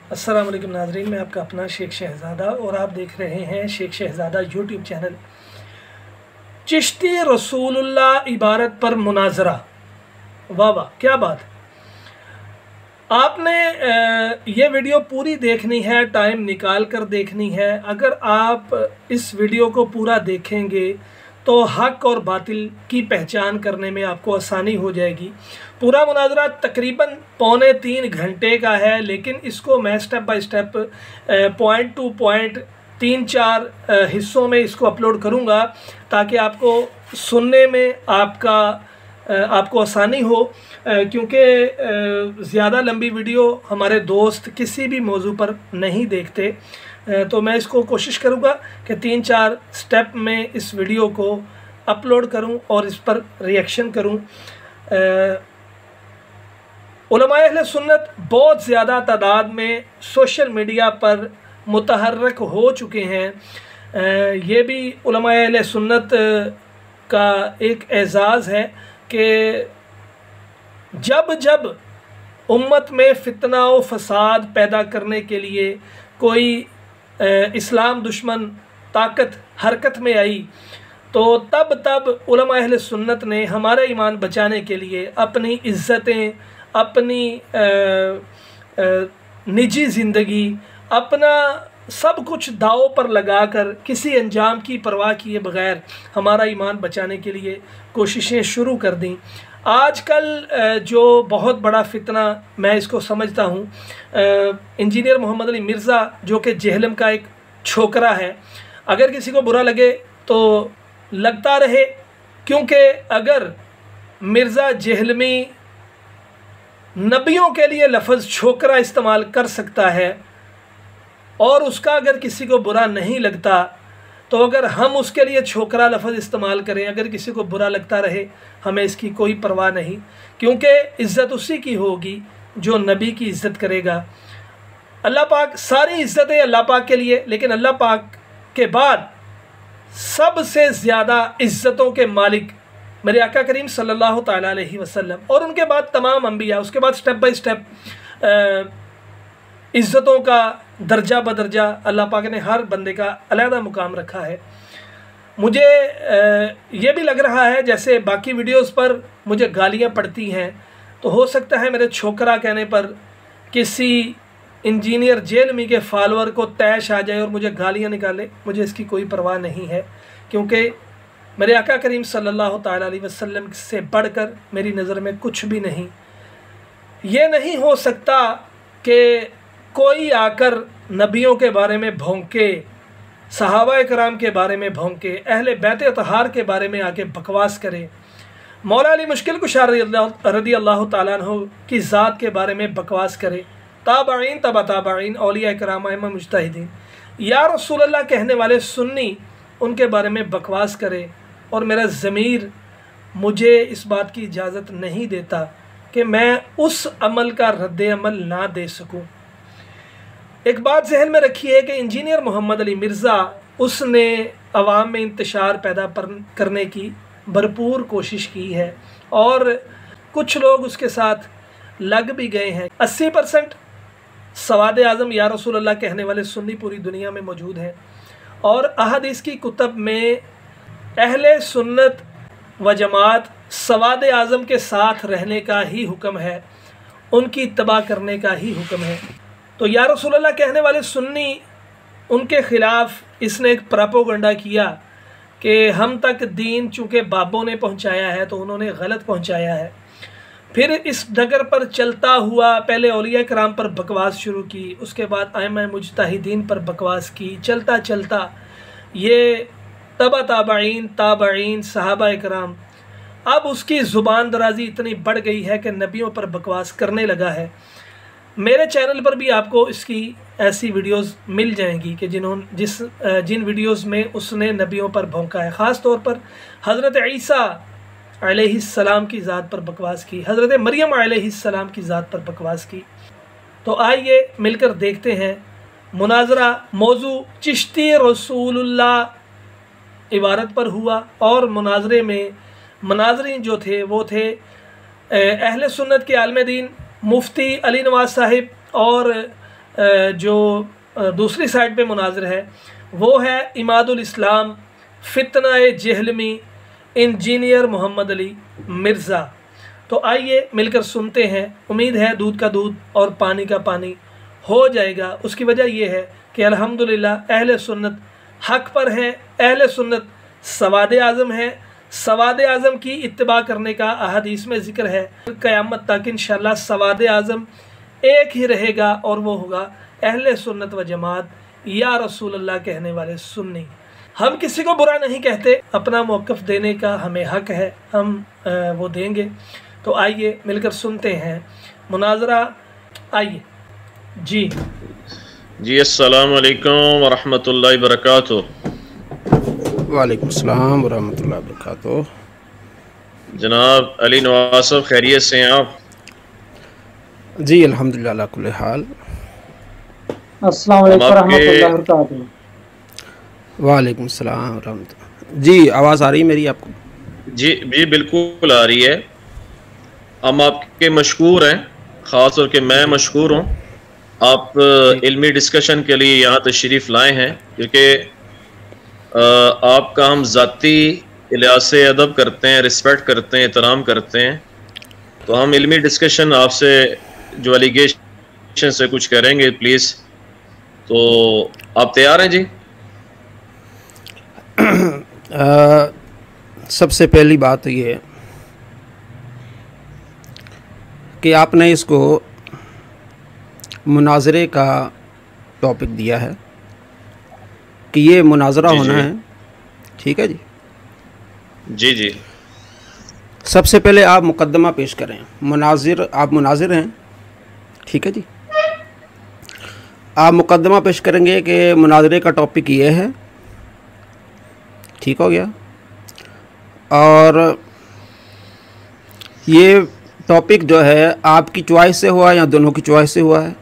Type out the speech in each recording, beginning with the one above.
अस्सलाम वालेकुम नाज़रीन, मैं आपका अपना शेख शहज़ादा और आप देख रहे हैं शेख शहज़ादा यूट्यूब चैनल। चिश्ती रसूलुल्लाह इबारत पर मुनाजरा, वाह वाह क्या बात। आपने ये वीडियो पूरी देखनी है, टाइम निकाल कर देखनी है। अगर आप इस वीडियो को पूरा देखेंगे तो हक और बातिल की पहचान करने में आपको आसानी हो जाएगी। पूरा मुनाजरा तकरीबन 2.25 घंटे का है, लेकिन इसको मैं step by step point two point 3-4 हिस्सों में इसको अपलोड करूंगा ताकि आपको सुनने में आपको आसानी हो, क्योंकि ज़्यादा लंबी वीडियो हमारे दोस्त किसी भी मौजू पर नहीं देखते। तो मैं इसको कोशिश करूँगा कि 3-4 स्टेप में इस वीडियो को अपलोड करूँ और इस पर रिएक्शन करूँ। उलमाए अहले सुन्नत बहुत ज़्यादा तादाद में सोशल मीडिया पर मुतहर्रक हो चुके हैं। ये भी उलमाए अहले सुन्नत का एक एज़ाज़ है कि जब जब उम्मत में फितना व फसाद पैदा करने के लिए कोई इस्लाम दुश्मन ताकत हरकत में आई, तो तब तब उलमा अहले सुन्नत ने हमारा ईमान बचाने के लिए अपनी इज़्ज़तें, अपनी निजी ज़िंदगी, अपना सब कुछ दाव पर लगाकर किसी अंजाम की परवाह किए बग़ैर हमारा ईमान बचाने के लिए कोशिशें शुरू कर दी। आजकल जो बहुत बड़ा फितना मैं इसको समझता हूँ, इंजीनियर मोहम्मद अली मिर्ज़ा जो कि जेहलम का एक छोकरा है, अगर किसी को बुरा लगे तो लगता रहे, क्योंकि अगर मिर्ज़ा जेहलमी नबियों के लिए लफ्ज़ छोकरा इस्तेमाल कर सकता है और उसका अगर किसी को बुरा नहीं लगता, तो अगर हम उसके लिए छोकरा लफ्ज़ इस्तेमाल करें, अगर किसी को बुरा लगता रहे, हमें इसकी कोई परवाह नहीं, क्योंकि इज़्ज़त उसी की होगी जो नबी की इज़्ज़त करेगा। अल्लाह पाक, सारी इज़्ज़तें अल्लाह पाक के लिए, लेकिन अल्लाह पाक के बाद सबसे ज़्यादा इज़्ज़तों के मालिक मेरे आका करीम सल्लल्लाहु तआला अलैहि वसल्लम, और उनके बाद तमाम अंबिया। उसके बाद स्टेप बाय स्टेप इज़्ज़तों का दर्जा बदर्जा अल्लाह पाक ने हर बंदे का अलहदा मुकाम रखा है। मुझे ये भी लग रहा है जैसे बाकी वीडियोस पर मुझे गालियाँ पड़ती हैं, तो हो सकता है मेरे छोकरा कहने पर किसी इंजीनियर जेलमी के फॉलोअर को तैश आ जाए और मुझे गालियाँ निकाले। मुझे इसकी कोई परवाह नहीं है, क्योंकि मेरे आका करीम सल्लल्लाहु तआला अलैहि वसल्लम से बढ़कर मेरी नज़र में कुछ भी नहीं। ये नहीं हो सकता कि कोई आकर नबियों के बारे में भौंके, सहाबा कराम के बारे में भौंके, अहले बैत अतहार के बारे में आके बकवास करे, मौला अली मुश्किल कुशा रदी अल्लाह ताला अन्हु की ज़ात के बारे में बकवास करे, ताबाइन तबा ताबाइन औलिया कराम अइम्मा मुज्तहिदीन या रसूल अल्लाह कहने वाले सुन्नी उनके बारे में बकवास करे, और मेरा ज़मीर मुझे इस बात की इजाज़त नहीं देता कि मैं उस अमल का रद्द अमल ना दे सकूं। एक बात जहन में रखिए कि इंजीनियर मोहम्मद अली मिर्ज़ा, उसने अवाम में इंतशार पैदा करने की भरपूर कोशिश की है और कुछ लोग उसके साथ लग भी गए हैं। 80% सवाद आज़म या रसूल अल्लाह कहने वाले सुन्नी पूरी दुनिया में मौजूद हैं, और अहादीस की कुतब में अहले सुन्नत व जमात सवाद आज़म के साथ रहने का ही हुक्म है, उनकी इत्तबा करने का ही हुक्म है। तो या रसूल अल्लाह कहने वाले सुन्नी, उनके ख़िलाफ़ इसने एक प्रोपेगेंडा किया कि हम तक दीन चूँकि बाबों ने पहुँचाया है तो उन्होंने गलत पहुँचाया है। फिर इस डगर पर चलता हुआ पहले औलिया कराम पर बकवास शुरू की, उसके बाद अइम्मा मुज्तहिदीन पर बकवास की, चलता चलता ये तबा ताबाइन ताबाइन सहाबा कराम, अब उसकी ज़ुबान दराजी इतनी बढ़ गई है कि नबियों पर बकवास करने लगा है। मेरे चैनल पर भी आपको इसकी ऐसी वीडियोस मिल जाएंगी कि जिन वीडियोस में उसने नबियों पर भौंका है। ख़ास तौर पर हज़रत ईसा अलैहिस्सलाम की ज़ात पर बकवास की, हज़रत मरियम अलैहिस्सलाम की ज़ात पर बकवास की। तो आइए मिलकर देखते हैं मुनाजरा। मौजू चिश्ती रसूलुल्लाह इबारत पर हुआ, और मुनाजरे में मुनाजरीन जो थे वो थे अहले सुन्नत के आलिम दीन मुफ्ती अली नवाज साहिब और जो दूसरी साइड पे मुनाज़िर है वो है इमादुल इस्लाम फितना जहलमी इंजीनियर मोहम्मद अली मिर्ज़ा। तो आइए मिलकर सुनते हैं। उम्मीद है दूध का दूध और पानी का पानी हो जाएगा। उसकी वजह यह है कि अल्हम्दुलिल्लाह अहले सुन्नत हक़ पर हैं, अहले सुन्नत सवाद आज़म है। सवाद आज़म की इत्तिबा करने का अहादीस में ज़िक्र है। क़यामत तक इंशाअल्लाह सवाद आज़म एक ही रहेगा और वो होगा अहले सुन्नत व जमात या रसूल अल्लाह कहने वाले सुन्नी। हम किसी को बुरा नहीं कहते, अपना मौक़िफ़ देने का हमें हक़ है, हम वो देंगे। तो आइए मिलकर सुनते हैं मुनाज़रा। आइए जी जी। अस्सलामु अलैकुम वरहमतुल्लाहि वबरकातुहू। वालेकुम अस्सलाम वरहमतुल्लाहि वबरकातुहू। जनाब अली नवाज़ साहब खैरियत से हैं आप? जी अल्हम्दुलिल्लाह अला कुल्ली हाल। अस्सलाम वालेकुम रहमतुल्लाहि व बरकातुहू। वालेकुम अस्सलाम रहमतुल्लाह। जी आवाज़ आ रही है मेरी आपको? जी जी बिल्कुल आ रही है। हम आपके मशकूर हैं, ख़ास तौर के मैं मशकूर हूँ। आप इल्मी डिस्कशन के लिए यहाँ तशरीफ़ लाए हैं, क्योंकि आपका हम ज़ाती लिहाज से अदब करते हैं, रिस्पेक्ट करते हैं, एहतराम करते हैं। तो हम इल्मी डिस्कशन आपसे जो एलिगेशन से कुछ करेंगे प्लीज़। तो आप तैयार हैं जी? सबसे पहली बात तो ये कि आपने इसको मुनाजरे का टॉपिक दिया है कि ये मुनाजरा होना है, ठीक है जी? जी जी। सबसे पहले आप मुकद्दमा पेश करें। आप मुनाजिर हैं, ठीक है जी? आप मुकद्दमा पेश करेंगे कि मुनाजरे का टॉपिक ये है, ठीक हो गया? और ये टॉपिक जो है आपकी चॉइस से हुआ या दोनों की चॉइस से हुआ है?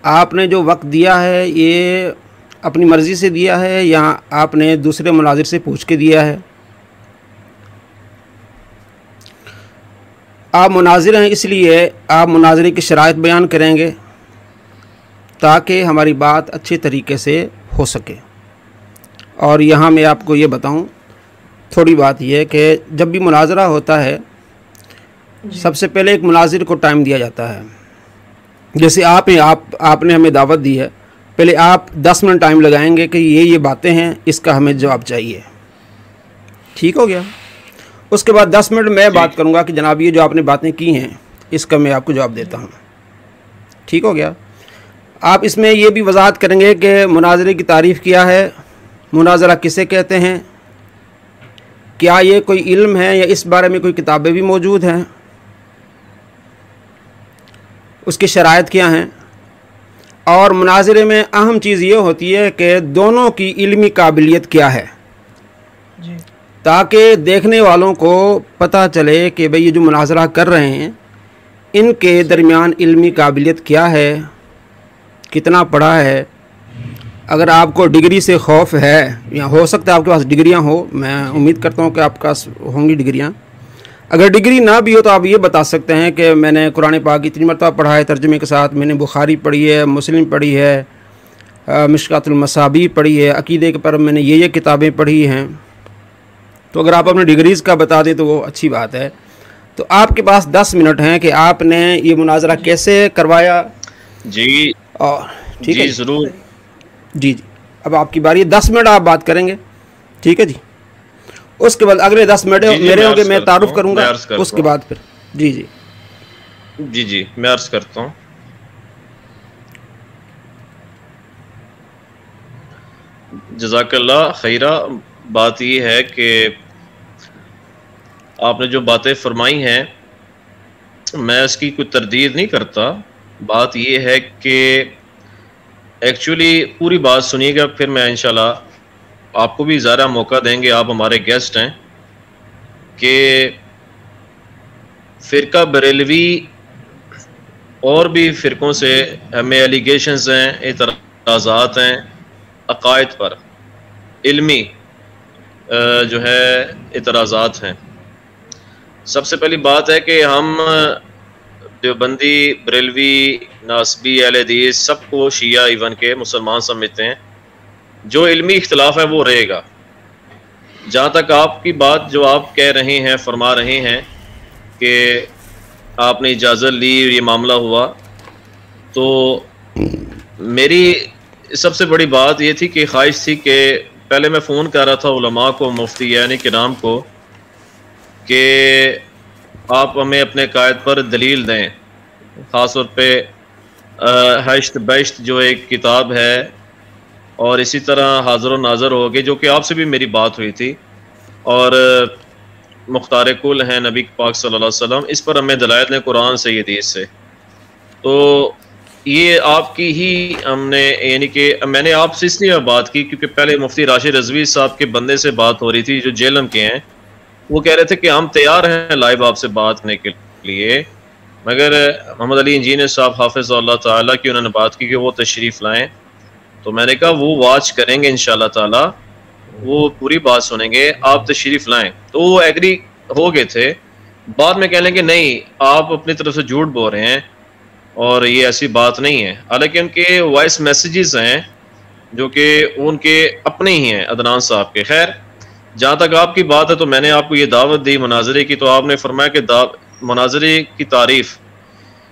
आपने जो वक्त दिया है ये अपनी मर्ज़ी से दिया है या आपने दूसरे मुनाजिर से पूछ के दिया है? आप मुनाजिर हैं, इसलिए आप मुनाजरे की शराइत बयान करेंगे ताकि हमारी बात अच्छे तरीके से हो सके। और यहाँ मैं आपको ये बताऊँ, थोड़ी बात यह है कि जब भी मुनाजरा होता है सबसे पहले एक मुनाजिर को टाइम दिया जाता है। जैसे आपने हमें दावत दी है, पहले आप 10 मिनट टाइम लगाएंगे कि ये बातें हैं, इसका हमें जवाब चाहिए, ठीक हो गया? उसके बाद 10 मिनट मैं बात करूंगा कि जनाब ये जो आपने बातें की हैं इसका मैं आपको जवाब देता हूं, ठीक हो गया? आप इसमें ये भी वजाहत करेंगे कि मुनाजरे की तारीफ़ क्या है, मुनाजरा किसे कहते हैं, क्या ये कोई इल्म है या इस बारे में कोई किताबें भी मौजूद हैं, उसकी शराइत क्या हैं। और मुनाजरे में अहम चीज़ ये होती है कि दोनों की इल्मी काबिलियत क्या है, ताकि देखने वालों को पता चले कि भाई ये जो मुनाजरा कर रहे हैं इनके दरमियान इल्मी काबिलियत क्या है, कितना पढ़ा है। अगर आपको डिग्री से खौफ है, या हो सकता है आपके पास डिग्रियां हो, मैं उम्मीद करता हूं कि आपके पास होंगी डिग्रियां। अगर डिग्री ना भी हो तो आप ये बता सकते हैं कि मैंने कुरान पाक इतनी मरतबा पढ़ा है तर्जुमे के साथ, मैंने बुखारी पढ़ी है, मुस्लिम पढ़ी है, मिशकातुल मसाबी पढ़ी है, अकीदे के पर मैंने ये किताबें पढ़ी हैं। तो अगर आप अपनी डिग्रीज़ का बता दें तो वो अच्छी बात है। तो आपके पास 10 मिनट हैं कि आपने ये मुनाजरा कैसे करवाया। जी और ठीक है, ज़रूर जी जी। अब आपकी बारी है, 10 मिनट आप बात करेंगे, ठीक है जी? उसके बाद अगले 10 मिनट मेरे होंगे, मैं तारुफ करूंगा, उसके बाद फिर जी जी जी जी मैं अर्ज़ करता हूँ। जज़ाकल्लाह खैरा। बात ये है कि आपने जो बातें फरमाई हैं मैं इसकी कोई तरदीद नहीं करता। बात ये है कि एक्चुअली पूरी बात सुनिएगा, फिर मैं इंशाल्लाह आपको भी ज़्यादा मौका देंगे, आप हमारे गेस्ट हैं, कि फ़िरका बरेलवी और भी फ़िरकों से हमें एलिगेशंस हैं, एतराज़ात हैं अक़ायद पर, इल्मी जो है एतराज़ात हैं। सबसे पहली बात है कि हम देवबंदी, बरेलवी, नासबी, अहले हदीस सबको शिया इवन के मुसलमान समझते हैं। जो इल्मी इख्तलाफ है वो रहेगा। जहाँ तक आपकी बात जो आप कह रहे हैं, फरमा रहे हैं कि आपने इजाज़त ली, ये मामला हुआ, तो मेरी सबसे बड़ी बात ये थी कि ख्वाहिश थी कि पहले मैं फ़ोन कर रहा था उलमा को, मुफ्ती यानी किराम को, कि आप हमें अपने कायद पर दलील दें। ख़ास तौर पे हश्त बश्त जो एक किताब है, और इसी तरह हाज़र व नाज़र हो गए, जो कि आपसे भी मेरी बात हुई थी, और मुख्तार कुल हैं नबी पाक सल्लल्लाहु अलैहि वसल्लम, इस पर हमें दलाइल ने कुरान से, हदीस से। तो ये आपकी ही हमने, यानी कि मैंने आपसे इसलिए बात की क्योंकि पहले मुफ्ती राशिद रज़वी साहब के बंदे से बात हो रही थी जो जेलम के हैं। वो कह रहे थे कि हम तैयार हैं लाइव आपसे बात करने के लिए, मगर मोहम्मद अली इंजीनियर साहब हाफ़िज़हुल्लाह ताला की उन्होंने बात की कि वो तशरीफ़ लाएँ। तो मैंने कहा वो वॉच करेंगे इंशाल्लाह ताला, वो पूरी बात सुनेंगे, आप तशरीफ़ लाएँ। तो वो एग्री हो गए थे। बाद में कह लेंगे नहीं आप अपनी तरफ से झूठ बोल रहे हैं और ये ऐसी बात नहीं है। हालांकि उनके वॉइस मैसेजेस हैं जो कि उनके अपने ही हैं, अदनान साहब के। खैर, जहाँ तक आपकी बात है तो मैंने आपको ये दावत दी मुनाजरे की, तो आपने फरमाया कि मुनाजरे की तारीफ़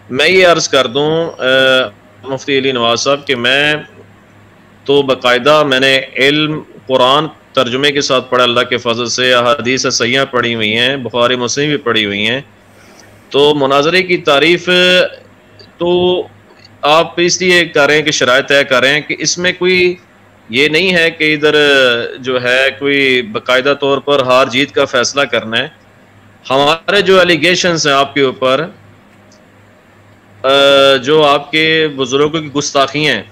मैं ये अर्ज़ कर दूँ मुफ्ती अली नवाज साहब कि मैं तो बाकायदा मैंने इल्म कुरान तर्जुमे के साथ पढ़ा, अल्लाह के फजल से, हदीस सहीह पढ़ी हुई हैं, बुखारी मुस्लिम भी पढ़ी हुई हैं। तो मुनाजरे की तारीफ़ तो आप इसलिए कर रहे हैं कि शराइत तय कर रहे हैं कि इसमें कोई ये नहीं है कि इधर जो है कोई बाकायदा तौर पर हार जीत का फैसला करना है। हमारे जो एलिगेशंस हैं आपके ऊपर, जो आपके बुजुर्गों की गुस्ताखियाँ हैं,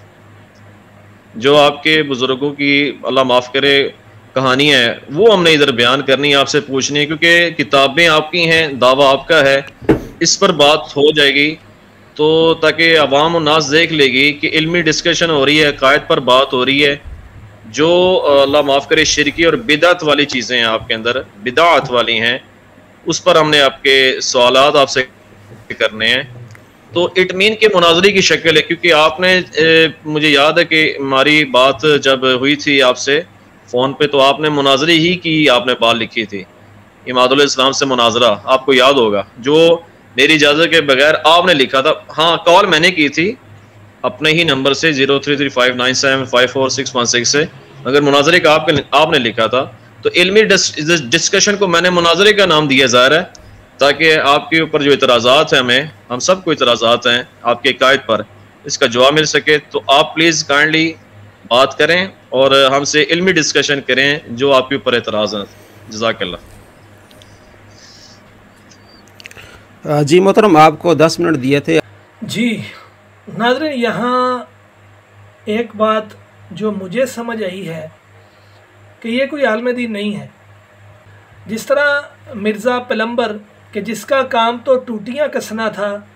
जो आपके बुजुर्गों की अल्लाह माफ़ करे कहानी है, वो हमने इधर बयान करनी है, आपसे पूछनी है, क्योंकि किताबें आपकी हैं, दावा आपका है, इस पर बात हो जाएगी तो ताकि अवाम और नास देख लेगी कि इल्मी डिस्कशन हो रही है, कायद पर बात हो रही है। जो अल्लाह माफ़ करे शिरकी और बिदात वाली चीज़ें हैं आपके अंदर, बिदात वाली हैं, उस पर हमने आपके सवालात आपसे करने हैं। तो इट मीन के मुनाजरी की शक्ल है, क्योंकि आपने मुझे याद है कि हमारी बात जब हुई थी आपसे फ़ोन पे, तो आपने मुनाजरी ही की, आपने बात लिखी थी इमादुल इस्लाम से मुनाजरा, आपको याद होगा, जो मेरी इजाज़त के बगैर आपने लिखा था। हाँ, कॉल मैंने की थी अपने ही नंबर से 0335975461 से, मगर मुनाजरे का आपने लिखा था। तो इल्मी डिस्कशन को मैंने मुनाजरे का नाम दिया ज़ाहिर है, ताकि आपके ऊपर जो इतराज़ात हैं, हम सबको इतराज़ात हैं आपके कायद पर, इसका जवाब मिल सके। तो आप प्लीज़ काइंडली बात करें और हमसे इल्मी डिस्कशन करें जो आपके ऊपर इतराज़ हैं। जज़ाकल्लाह। जी मोहतरम, आपको 10 मिनट दिए थे। जी नाज़रीन, यहाँ एक बात जो मुझे समझ आई है कि ये कोई आलम दीन नहीं है। जिस तरह मिर्ज़ा पलम्बर कि जिसका काम तो टूटियाँ कसना था,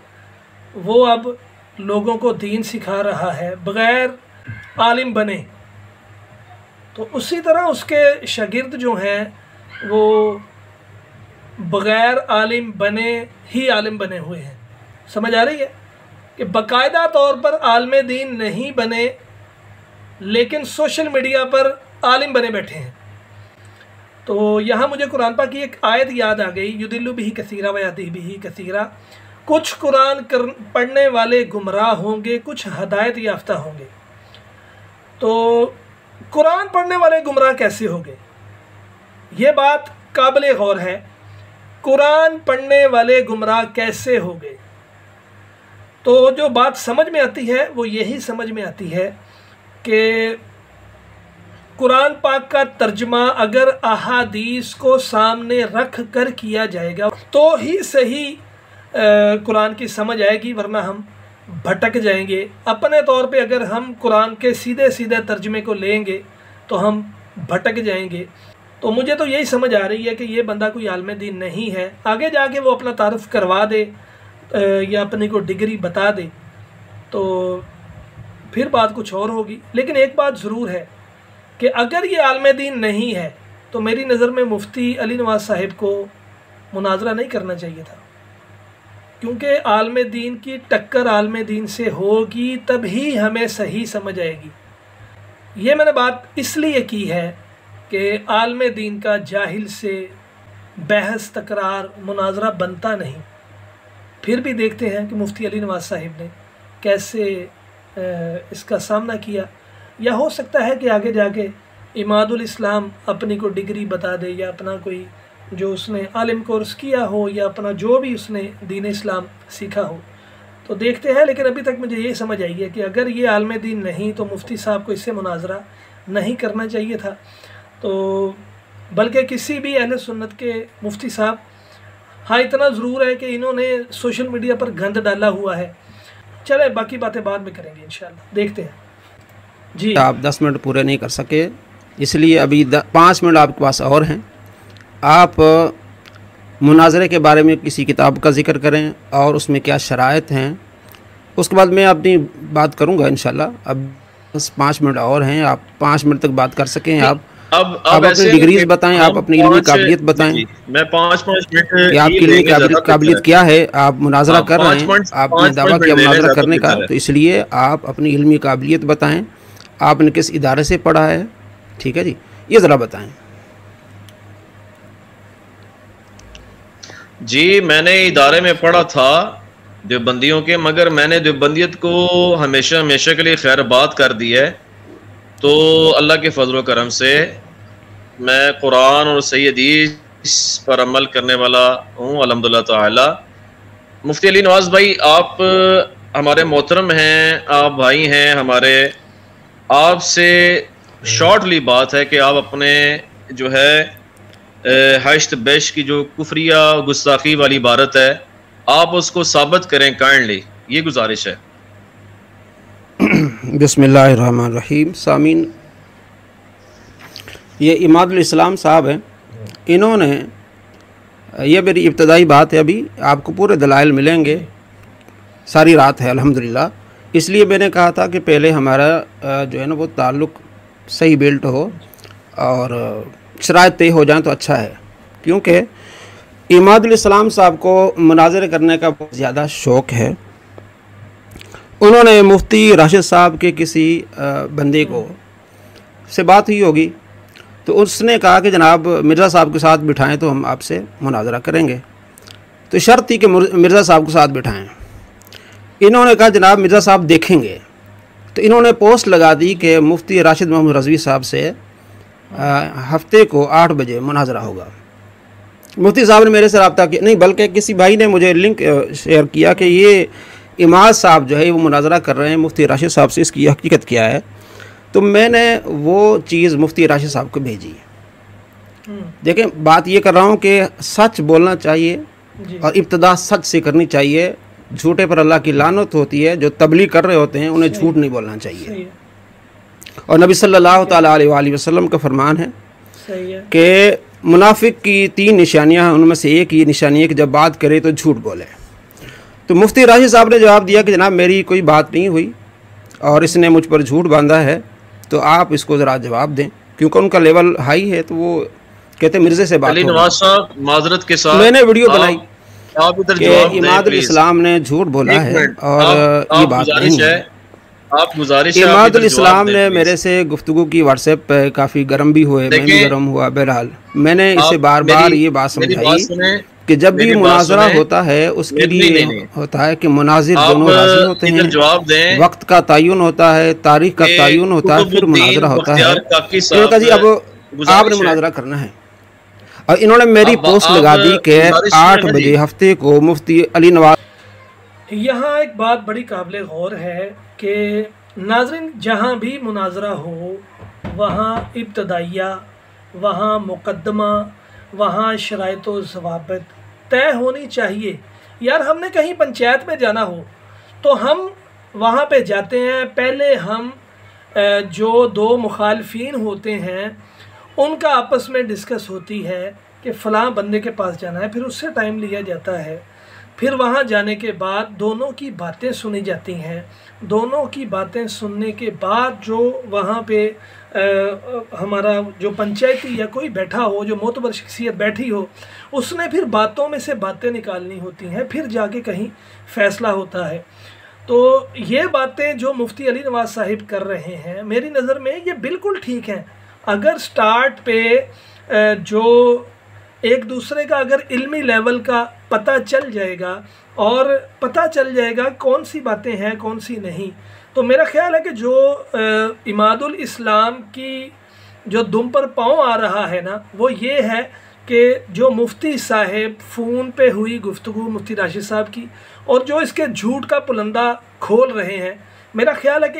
वो अब लोगों को दीन सिखा रहा है बग़ैर आलिम बने, तो उसी तरह उसके शागिर्द जो हैं वो बग़ैर आलिम बने ही आलिम बने हुए हैं। समझ आ रही है कि बाकायदा तौर पर आलिम दीन नहीं बने, लेकिन सोशल मीडिया पर आलिम बने बैठे हैं। तो यहाँ मुझे कुरान पाक की एक आयत याद आ गई, युदिल्लु बिही कसीरा व यहदी बिही कसीरा। कुछ कुरान पढ़ने वाले गुमराह होंगे, कुछ हदायत याफ्ता होंगे। तो कुरान पढ़ने वाले गुमराह कैसे होंगे, ये बात काबिल गौर है। कुरान पढ़ने वाले गुमराह कैसे होंगे? तो जो बात समझ में आती है वो यही समझ में आती है कि कुरान पाक का तर्जमा अगर अहादीस को सामने रख कर किया जाएगा तो ही सही कुरान की समझ आएगी, वरना हम भटक जाएंगे। अपने तौर पे अगर हम कुरान के सीधे सीधे तर्जमे को लेंगे तो हम भटक जाएंगे। तो मुझे तो यही समझ आ रही है कि ये बंदा कोई आलिम दीन नहीं है। आगे जाके वो अपना तारुफ करवा दे या अपनी को डिग्री बता दे तो फिर बात कुछ और होगी। लेकिन एक बात ज़रूर है कि अगर ये आलिम दीन नहीं है तो मेरी नज़र में मुफ्ती अली नवाज साहिब को मुनाजरा नहीं करना चाहिए था। क्योंकि आलम दीन की टक्कर आलम दीन से होगी तभी हमें सही समझ आएगी। ये मैंने बात इसलिए की है कि आलम दीन का जाहिल से बहस तकरार मुनाजरा बनता नहीं। फिर भी देखते हैं कि मुफ्ती अली नवाज साहिब ने कैसे इसका सामना किया। या हो सकता है कि आगे जाके इमादुल इस्लाम अपनी को डिग्री बता दे, या अपना कोई जो उसने आलिम कोर्स किया हो, या अपना जो भी उसने दीन इस्लाम सीखा हो, तो देखते हैं। लेकिन अभी तक मुझे ये समझ आई है कि अगर ये आलिम दीन नहीं तो मुफ्ती साहब को इससे मुनाजरा नहीं करना चाहिए था। तो बल्कि किसी भी अहले सुन्नत के मुफ्ती साहब, हाँ इतना ज़रूर है कि इन्होंने सोशल मीडिया पर गंद डाला हुआ है। चले बाकी बातें बाद में करेंगे इंशाल्लाह, देखते हैं जी। आप 10 मिनट पूरे नहीं कर सके, इसलिए अभी 5 मिनट आपके पास और हैं। आप मुनाजरे के बारे में किसी किताब का जिक्र करें और उसमें क्या शराइत हैं, उसके बाद मैं अपनी बात करूंगा इंशाल्लाह। अब बस 5 मिनट और हैं, आप 5 मिनट तक बात कर सकें। आप अपनी डिग्रीज बताएं, आप अपनी इल्मी काबिलियत बताएं। मैं 5-5 मिनट कि आपकी इल्मी काबिलियत क्या है। आप मुनाजरा कर रहे हैं, आपने दावा किया मुनाजरा करने का, तो इसलिए आप अपनी इल्मी काबिलियत बताएं। आपने किस इदारे से पढ़ा है, ठीक है जी, ये ज़रा बताएं। जी, मैंने इदारे में पढ़ा था देवबंदियों के, मगर मैंने देवबंदियत को हमेशा हमेशा के लिए खैरबाद कर दी है। तो अल्लाह के फजल करम से मैं कुरान और सही हदीस पर अमल करने वाला हूँ अल्हम्दुलिल्लाह ताला। मुफ्ती अली नवाज भाई, आप हमारे मोहतरम हैं, आप भाई हैं हमारे। आपसे शॉर्टली बात है कि आप अपने जो है हश्त बेश की जो कुफरिया गुस्ताखी वाली इबारत है, आप उसको साबित करें काइंडली, ये गुजारिश है। बिस्मिल्लाहिर्रहमानिर्रहीम। सामीन, ये इमादुल इस्लाम साहब हैं, इन्होंने, ये मेरी इब्तदाई बात है, अभी आपको पूरे दलाइल मिलेंगे, सारी रात है अल्हम्दुलिल्लाह। इसलिए मैंने कहा था कि पहले हमारा जो है ना वो ताल्लुक़ सही बिल्ट हो और शराइत तय हो जाए तो अच्छा है। क्योंकि इमादुल इस्लाम साहब को मुनाज़रे करने का बहुत ज़्यादा शौक़ है। उन्होंने मुफ्ती राशिद साहब के किसी बंदे को से बात हुई होगी, तो उसने कहा कि जनाब मिर्ज़ा साहब के साथ बिठाएं तो हम आपसे मुनाज़रा करेंगे। तो शर्त थी कि मिर्ज़ा साहब के साथ बिठाएं। इन्होंने कहा जनाब मिर्ज़ा साहब देखेंगे। तो इन्होंने पोस्ट लगा दी कि मुफ्ती राशिद मोहम्मद रज़वी साहब से हफ्ते को 8 बजे मुनाज़रा होगा। मुफ्ती साहब ने मेरे से रब्ता किया, नहीं बल्कि किसी भाई ने मुझे लिंक शेयर किया कि ये इमाद साहब जो है वो मुनाज़रा कर रहे हैं मुफ्ती राशिद साहब से, इसकी हकीकत क्या है। तो मैंने वो चीज़ मुफ्ती राशिद साहब को भेजी। देखें, बात ये कर रहा हूँ कि सच बोलना चाहिए और इब्तदा सच से करनी चाहिए। झूठे पर अल्लाह की लानत होती है। जो तबलीग कर रहे होते हैं उन्हें झूठ नहीं बोलना चाहिए। और नबी सल्लल्लाहु ताला अलैहि वसल्लम का फरमान है कि मुनाफिक की 3 निशानियाँ हैं, उनमें से एक ये निशानी है कि जब बात करे तो झूठ बोले। तो मुफ्ती राशिद साहब ने जवाब दिया कि जनाब मेरी कोई बात नहीं हुई और इसने मुझ पर झूठ बांधा है, तो आप इसको ज़रा जवाब दें। क्योंकि उनका लेवल हाई है, तो वो कहते मिर्ज़े से बात। अली नवाज साहब माजरत के साथ मैंने वीडियो बनाई कि इमादुल इस्लाम ने झूठ बोला है और ये बात नहीं है। इमादुल इस्लाम ने मेरे से गुफ्तगू की व्हाट्सएप पे, काफ़ी गर्म भी हुए, मैं भी गर्म हुआ। बहरहाल मैंने इसे बार बार ये बात समझाई कि जब भी मुनाजरा होता है उसके लिए होता है कि मुनाजिर दोनों राज़ी होते हैं, वक्त का तयन होता है, तारीख का तयन होता है, फिर मुनाजरा होता है। तो जी अब आपने मुनाजरा करना है। और इन्होंने मेरी पोस्ट लगा दी कि 8 बजे हफ्ते को मुफ्ती अली नवाज। यहाँ एक बात बड़ी काबिल गौर है कि नाज़रीन, जहाँ भी मुनाजरा हो वहाँ इब्तदाइया, वहाँ मुकद्दमा, वहाँ शराइत व ज़वाबित तय होनी चाहिए। यार हमने कहीं पंचायत में जाना हो तो हम वहाँ पे जाते हैं, पहले हम जो 2 मुखालफीन होते हैं उनका आपस में डिस्कस होती है कि फ़लाँ बंदे के पास जाना है, फिर उससे टाइम लिया जाता है। फिर वहाँ जाने के बाद दोनों की बातें सुनी जाती हैं। दोनों की बातें सुनने के बाद जो वहाँ पे हमारा जो पंचायती या कोई बैठा हो, जो मोतबर शख्सियत बैठी हो, उसने फिर बातों में से बातें निकालनी होती हैं, फिर जाके कहीं फ़ैसला होता है। तो ये बातें जो मुफ्ती अली नवाज़ साहिब कर रहे हैं, मेरी नज़र में ये बिल्कुल ठीक हैं। अगर स्टार्ट पे जो एक दूसरे का अगर इल्मी लेवल का पता चल जाएगा और पता चल जाएगा कौन सी बातें हैं कौन सी नहीं, तो मेरा ख्याल है कि जो इमादुल इस्लाम की जो दुम पर पाँव आ रहा है ना, वो ये है कि जो मुफ्ती साहिब फ़ोन पे हुई गुफ्तगू मुफ्ती राशिद साहब की और जो इसके झूठ का पुलंदा खोल रहे हैं, मेरा ख्याल है कि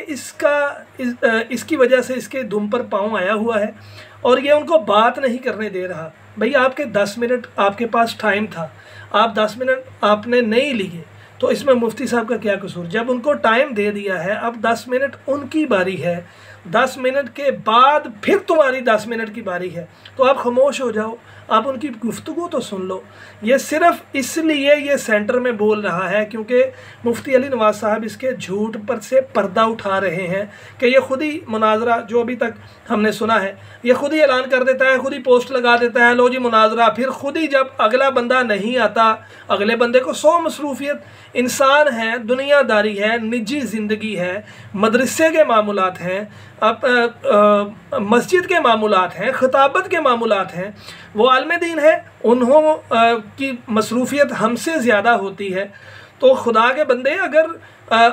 इसकी वजह से इसके दुम पर पाँव आया हुआ है और ये उनको बात नहीं करने दे रहा। भाई आपके 10 मिनट आपके पास टाइम था, आप 10 मिनट आपने नहीं लिए, तो इसमें मुफ्ती साहब का क्या कसूर? जब उनको टाइम दे दिया है, अब 10 मिनट उनकी बारी है, 10 मिनट के बाद फिर तुम्हारी 10 मिनट की बारी है, तो आप खामोश हो जाओ, आप उनकी गुफ्तगू तो सुन लो। ये सिर्फ इसलिए ये सेंटर में बोल रहा है क्योंकि मुफ्ती अली नवाज़ साहब इसके झूठ पर से पर्दा उठा रहे हैं कि ये खुद ही मुनाजरा, जो अभी तक हमने सुना है, ये खुद ही ऐलान कर देता है, खुद ही पोस्ट लगा देता है, लो जी मुनाजरा, फिर खुद ही जब अगला बंदा नहीं आता, अगले बंदे को 100 मसरूफियत, इंसान है, दुनियादारी है, निजी ज़िंदगी है, मदरसे के मामूलात हैं, मस्जिद के मामूलात हैं, खिताबत के मामूलात हैं, वो आलम दीन है, उन्हों की मसरूफियत हमसे ज़्यादा होती है। तो खुदा के बंदे अगर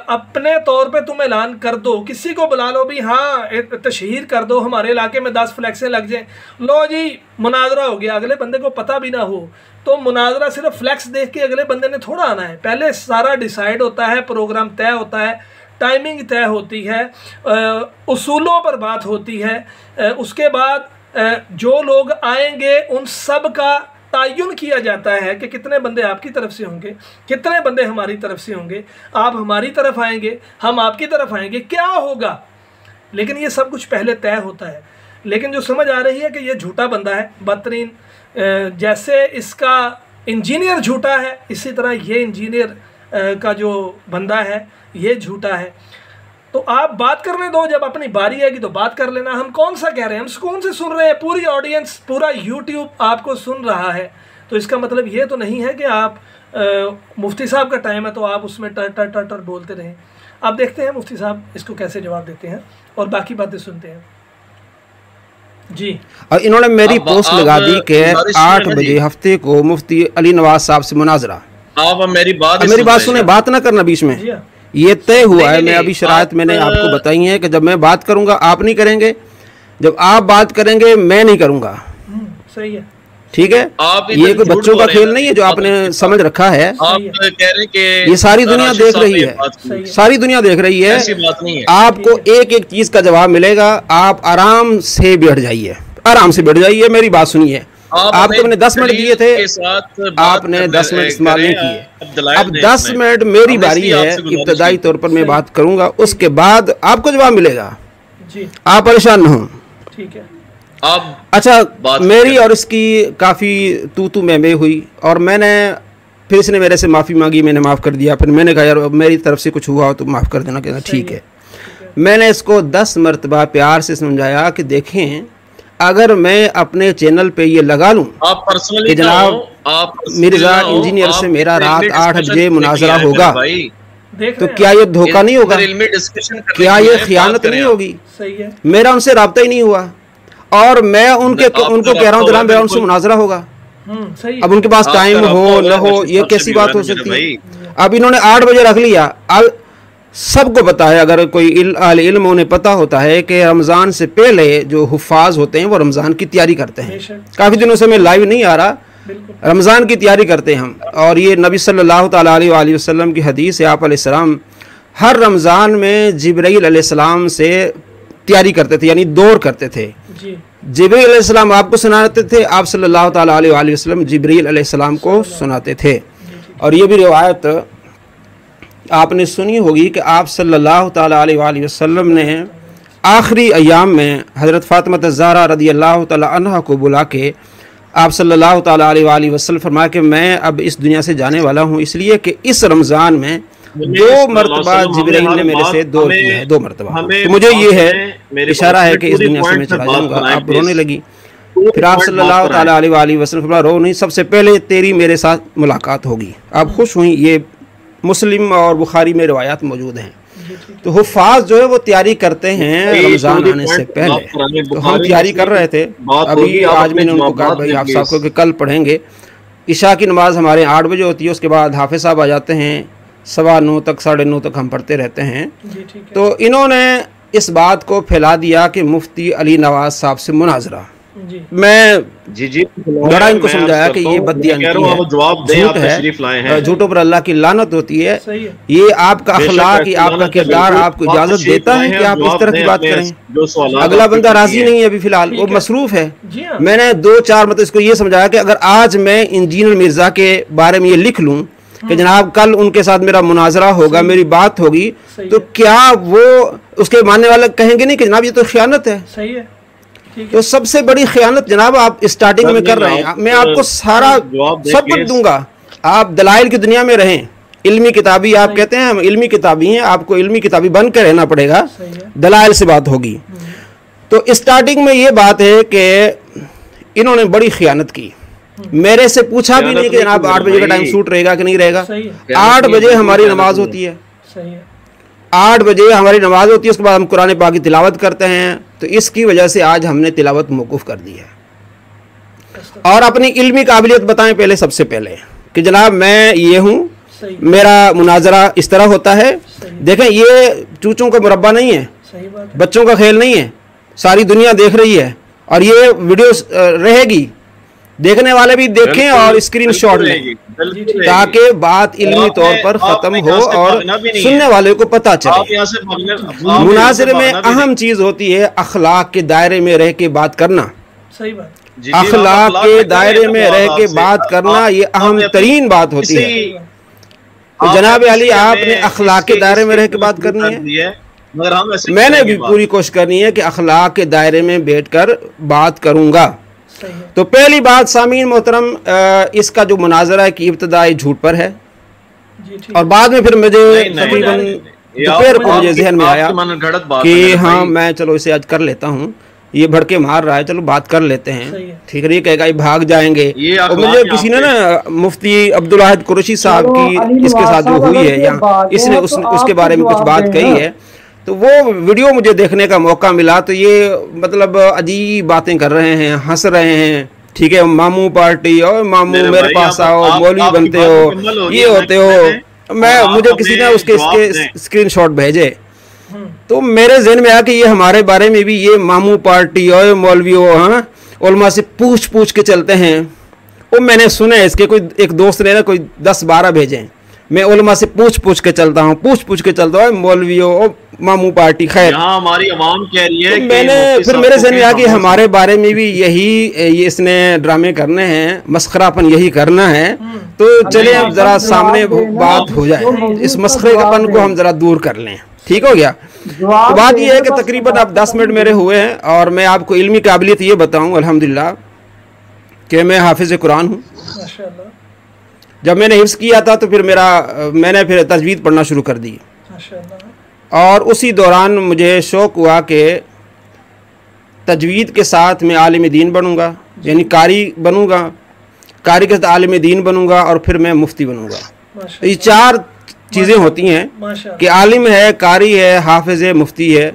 अपने तौर पे तुम ऐलान कर दो, किसी को बुला लो भी, हाँ तशहीर कर दो, हमारे इलाके में 10 फ्लैक्सें लग जाएं, लो जी मुनाजरा हो गया, अगले बंदे को पता भी ना हो, तो मुनाजरा सिर्फ फ्लैक्स देख के अगले बंदे ने थोड़ा आना है। पहले सारा डिसाइड होता है, प्रोग्राम तय होता है, टाइमिंग तय होती है, उसूलों पर बात होती है, उसके बाद जो लोग आएंगे उन सब का तायुन किया जाता है कि कितने बंदे आपकी तरफ से होंगे, कितने बंदे हमारी तरफ से होंगे, आप हमारी तरफ आएंगे, हम आपकी तरफ आएंगे, क्या होगा। लेकिन ये सब कुछ पहले तय होता है। लेकिन जो समझ आ रही है कि ये झूठा बंदा है, बदतरीन, जैसे इसका इंजीनियर झूठा है, इसी तरह ये इंजीनियर का जो बंदा है ये झूठा है। तो आप बात करने दो, जब अपनी बारी आएगी तो बात कर लेना। हम कौन सा कह रहे हैं, हम सुकून से सुन रहे हैं, पूरी ऑडियंस, पूरा यूट्यूब आपको सुन रहा है, तो इसका मतलब ये तो नहीं है कि आप मुफ्ती साहब का टाइम है तो आप उसमें टर टर टर टर बोलते रहें। आप देखते हैं मुफ्ती साहब इसको कैसे जवाब देते हैं और बाकी बातें सुनते हैं जी। और इन्होंने मेरी पोस्ट लगा दी कि 8 बजे हफ्ते को मुफ्ती अली नवाज साहब से मुनाजरा। आप मेरी बात सुने, बात ना करना बीच में, ये तय हुआ है। मैं अभी शराइत मैंने आपको बताई है कि जब मैं बात करूंगा आप नहीं करेंगे, जब आप बात करेंगे मैं नहीं करूंगा। सही है, ठीक है। ये कोई बच्चों का खेल नहीं है जो आपने समझ रखा है। आप कह रहे कि ये सारी दुनिया देख रही है, सारी दुनिया देख रही है। ऐसी बात नहीं है। आपको एक एक चीज का जवाब मिलेगा, आप आराम से बैठ जाइए, आराम से बैठ जाइए, मेरी बात सुनिए। आपको मैंने 10 मिनट दिए थे, आपने 10 मिनट इस्तेमाल नहीं किए। अब 10 मिनट मेरी बारी है, इब्तदाई तौर पर मैं बात करूंगा, उसके बाद आपको जवाब मिलेगा। आप परेशान न हो, ठीक है। अच्छा, मेरी और इसकी काफ़ी तू मैं हुई और मैंने फिर इसने मेरे से माफ़ी मांगी, मैंने माफ़ कर दिया। फिर मैंने कहा यार मेरी तरफ से कुछ हुआ हो तो माफ़ कर देना, कहना ठीक है। मैंने इसको 10 मरतबा प्यार से समझाया कि देखें, अगर मैं अपने चैनल पे ये लगा लूं कि जनाब मिर्जा इंजीनियर से मेरा रात 8 बजे मुनाजरा होगा, तो क्या ये धोखा नहीं होगा, क्या ये खियानत नहीं होगी? मेरा उनसे राब्ता ही नहीं हुआ और मैं उनको कह रहा हूँ जनाब मेरा उनसे मुनाजरा होगा। अब उन्के पास टाइम हो न हो, ये कैसी बात हो सकती है? अब इन्होंने 8 बजे रख लिया। अब सबको पता है, अगर कोई इल्म उन्हें पता होता है कि रमज़ान से पहले जो हुफ़ाज होते हैं वो रमज़ान की तैयारी करते हैं। काफ़ी दिनों से मैं लाइव नहीं आ रहा, रमज़ान की तैयारी करते हैं हम। और ये नबी सल्लल्लाहु अलैहि वसल्लम की हदीस है, आप अलैहिस्सलाम हर रमज़ान में जिब्राईल अलैहिस्सलाम से तैयारी करते थे, यानी दौर करते थे। जिब्राईल अलैहिस्सलाम आपको सुनाते थे, आप सल्लल्लाहु अलैहि वसल्लम जिब्राईल अलैहिस्सलाम को सुनाते थे। और ये भी रिवायत आपने सुनी होगी कि आप सल्लल्लाहु अलैहि वसल्लम ने आखिरी अयाम में हज़रत फ़ातिमा ज़हरा रज़ियल्लाहु तआला अन्हा को बुला के आप सल्लल्लाहु ताला अलैहि वसल्लम फरमाया कि मैं अब इस दुनिया से जाने वाला हूँ, इसलिए कि इस रमज़ान में 2 मरतबा जिब्राइल ने मेरे से दो किया है, 2 मरतबा। तो मुझे ये है इशारा है कि इस दुनिया से मैं चला जाऊँगा। आप रोने लगी। फिर आप सल्लल्लाहु ताला अलैहि वसल्लम फरमाया, रो नहीं, सबसे पहले तेरी मेरे साथ मुलाकात होगी। आप खुश हुई। ये मुस्लिम और बुखारी में रिवायात मौजूद हैं। तो हुफ़ाज़ जो है वो तैयारी करते हैं रमज़ान आने से पहले। तो हम तैयारी कर रहे थे। अभी आज मैंने उनको कहा भाई आप साहब को कि कल पढ़ेंगे। इशा की नमाज़ हमारे 8 बजे होती है, उसके बाद हाफिज़ साहब आ जाते हैं, 9:15 तक 9:30 तक हम पढ़ते रहते हैं। तो इन्होंने इस बात को फैला दिया कि मुफ्ती अली नवाज साहब से मुनाजरा। मैं बड़ा इनको समझाया कि ये बददियानती है, झूठ है, झूठों पर अल्लाह की लानत होती है। ये आपका अखलाक, आपका किरदार आपको इजाजत देता है कि आप इस तरह की बात करें। अगला बंदा राजी नहीं है अभी फिलहाल, वो मसरूफ है। मैंने 2-4 मतलब इसको ये समझाया कि अगर आज मैं इंजीनियर मिर्जा के बारे में ये लिख लूँ कि जनाब कल उनके साथ मेरा मुनाजरा होगा, मेरी बात होगी, तो क्या वो उसके मानने वाले कहेंगे नहीं कि जनाब ये तो खयानत है। सही है। तो सबसे बड़ी खयानत जनाब आप स्टार्टिंग में कर रहे हैं। मैं आपको सारा सब कुछ दूंगा, आप दलाइल की दुनिया में रहें। इल्मी किताबी आप कहते हैं, हम इल्मी किताबी हैं, आपको इल्मी किताबी बन कर रहना पड़ेगा, दलाइल से बात होगी। तो स्टार्टिंग में ये बात है कि इन्होंने बड़ी खयानत की। मेरे से पूछा भी नहीं कि जनाब 8 बजे का टाइम सूट रहेगा कि नहीं रहेगा। 8 बजे हमारी नमाज होती है, 8 बजे हमारी नमाज होती है, उसके बाद हम कुरान पाक की तिलावत करते हैं। तो इसकी वजह से आज हमने तिलावत मौकूफ़ कर दी है। और अपनी इल्मी काबिलियत बताएं पहले, सबसे पहले कि जनाब मैं ये हूँ, मेरा मुनाजरा इस तरह होता है। देखें ये चूचों का मुरब्बा नहीं है, बच्चों का खेल नहीं है, सारी दुनिया देख रही है और ये वीडियो रहेगी, देखने वाले भी देखें और स्क्रीनशॉट लें ताकि बात इल्मी तौर पर ख़त्म हो और सुनने वाले को पता चले। मुनाज़रे में अहम चीज़ होती है अखलाक के दायरे में रह के बात करना। सही बात। अखलाक के दायरे में रह के बात करना ये अहम तरीन बात होती है। तो जनाब अली आपने अखलाक के दायरे में रह के बात करनी है, मैंने भी पूरी कोशिश करनी है कि अखलाक के दायरे में बैठकर बात करूँगा। तो पहली बात सामीन मोहतरम, इसका जो मुनाजरा है कि इब्तिदाई झूठ पर है और बाद में फिर मुझे तकरीबन दोपहर को मुझे जहन में आया कि हाँ मैं चलो इसे आज कर लेता हूँ, ये भड़के मार रहा है, चलो बात कर लेते हैं। ठीक है, ये कहेगा ये भाग जाएंगे। और मुझे किसी ने ना मुफ्ती अब्दुल अहद कुरैशी साहब की इसके साथ जो हुई है यहाँ, इसने उसके बारे में कुछ बात कही है, तो वो वीडियो मुझे देखने का मौका मिला। तो ये मतलब अजीब बातें कर रहे हैं, हंस रहे हैं। ठीक है, मामू पार्टी और मामू मेरे पास आओ, मौलवी बनते हो, ये होते हो। मुझे किसी ने उसके स्क्रीनशॉट भेजे तो मेरे जहन में आया कि ये हमारे बारे में भी ये मामू पार्टी और मौलवी हो, हाँ उलमा से पूछ पूछ के चलते हैं। वो मैंने सुने इसके कोई एक दोस्त ने ना कोई 10-12 भेजे, मैं उलमा से पूछ पूछ के चलता हूँ, पूछ पूछ के चलता हूँ, मौलवियों मामू पार्टी। खैर हमारी आवाम कह रही है, तो मैंने फिर मेरे जहन में आया कि हमारे बारे में भी ये इसने ड्रामे करने हैं, मस्खरापन यही करना है। तो चले अब जरा सामने बात हो जाए, इस मस्खरेपन को हम जरा दूर कर लें। ठीक हो गया। तो बात यह है कि तकरीबन अब 10 मिनट मेरे हुए हैं और मैं आपको इल्मी काबिलियत ये बताऊँ अल्हम्दुलिल्लाह कि मैं हाफिज़ कुरान हूँ। जब मैंने हिफ्ज़ किया था तो फिर मैंने फिर तजवीद पढ़ना शुरू कर दी और उसी दौरान मुझे शौक़ हुआ कि तजवीद के साथ मैं आलिम दीन बनूंगा, यानी कारी बनूंगा, कारी के साथ आलिम दीन बनूंगा और फिर मैं मुफ्ती बनूंगा। तो ये 4 चीज़ें होती हैं कि आलिम है, कारी है, हाफिज़ है, मुफ्ती है।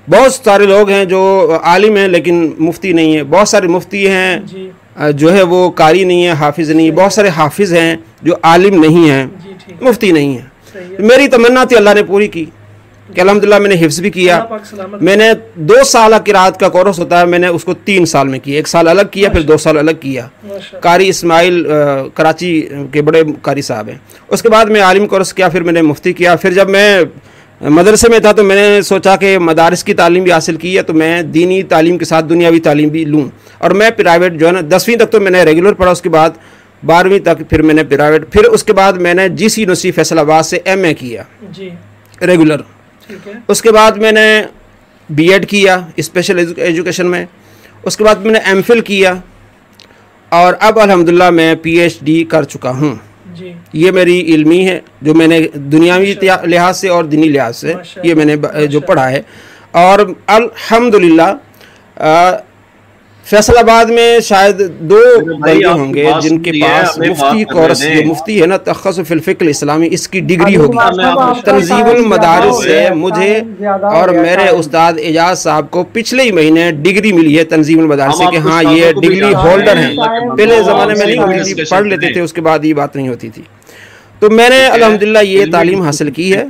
बहुत सारे लोग हैं जो आलिम हैं लेकिन मुफ्ती नहीं है, बहुत सारे मुफ्ती हैं जो है वो कारी नहीं है, हाफिज़ नहीं है, बहुत सारे हाफिज़ हैं जो आलिम नहीं हैं, मुफ्ती नहीं है। मेरी तमन्ना थी, अल्लाह ने पूरी की कि अल्हम्दुलिल्लाह मैंने हिफ्ज़ भी किया। मैंने 2 साल किरात का कोर्स होता है, मैंने उसको 3 साल में किया, 1 साल अलग किया फिर 2 साल अलग किया। कारी इस्माइल कराची के बड़े कारी साहब हैं। उसके बाद मैं आलिम कोर्स किया, फिर मैंने मुफ्ती किया। फिर जब मैं मदरसे में था तो मैंने सोचा कि मदारिस की तालीम भी हासिल की है तो मैं दीनी तालीम के साथ दुनियावी तालीम भी लूँ। और मैं प्राइवेट जो है ना 10वीं तक तो मैंने रेगुलर पढ़ा, उसके बाद 12वीं तक फिर मैंने प्राइवेट, फिर उसके बाद मैंने GC यूनिवर्सिटी फैसलाबाद से MA किया रेगुलर। उसके बाद मैंने B.Ed किया स्पेशल एजुकेशन में। उसके बाद मैंने MPhil किया और अब अल्हम्दुलिल्लाह मैं PhD कर चुका हूँ। जी। ये मेरी इल्मी है जो मैंने दुनियावी लिहाज से और दीनी लिहाज से ये मैंने जो पढ़ा है। और अल्हम्दुलिल्लाह फैसलाबाद में शायद 2 बंदे होंगे जिनके पास मुफ्ती कोर्स, ये मुफ्ती है ना तख़स्सुस फिल फ़िक़्ह इस्लामी, इसकी डिग्री होगी। तंज़ीमुल मदारिस से मुझे और मेरे उस्ताद एजाज साहब को पिछले ही महीने डिग्री मिली है तंज़ीमुल मदारिस से कि हाँ ये डिग्री होल्डर हैं। पहले ज़माने में नहीं होती थी, पढ़ लेते थे, उसके बाद ये बात नहीं होती थी। तो मैंने अल्हम्दुलिल्लाह ये तालीम हासिल की है,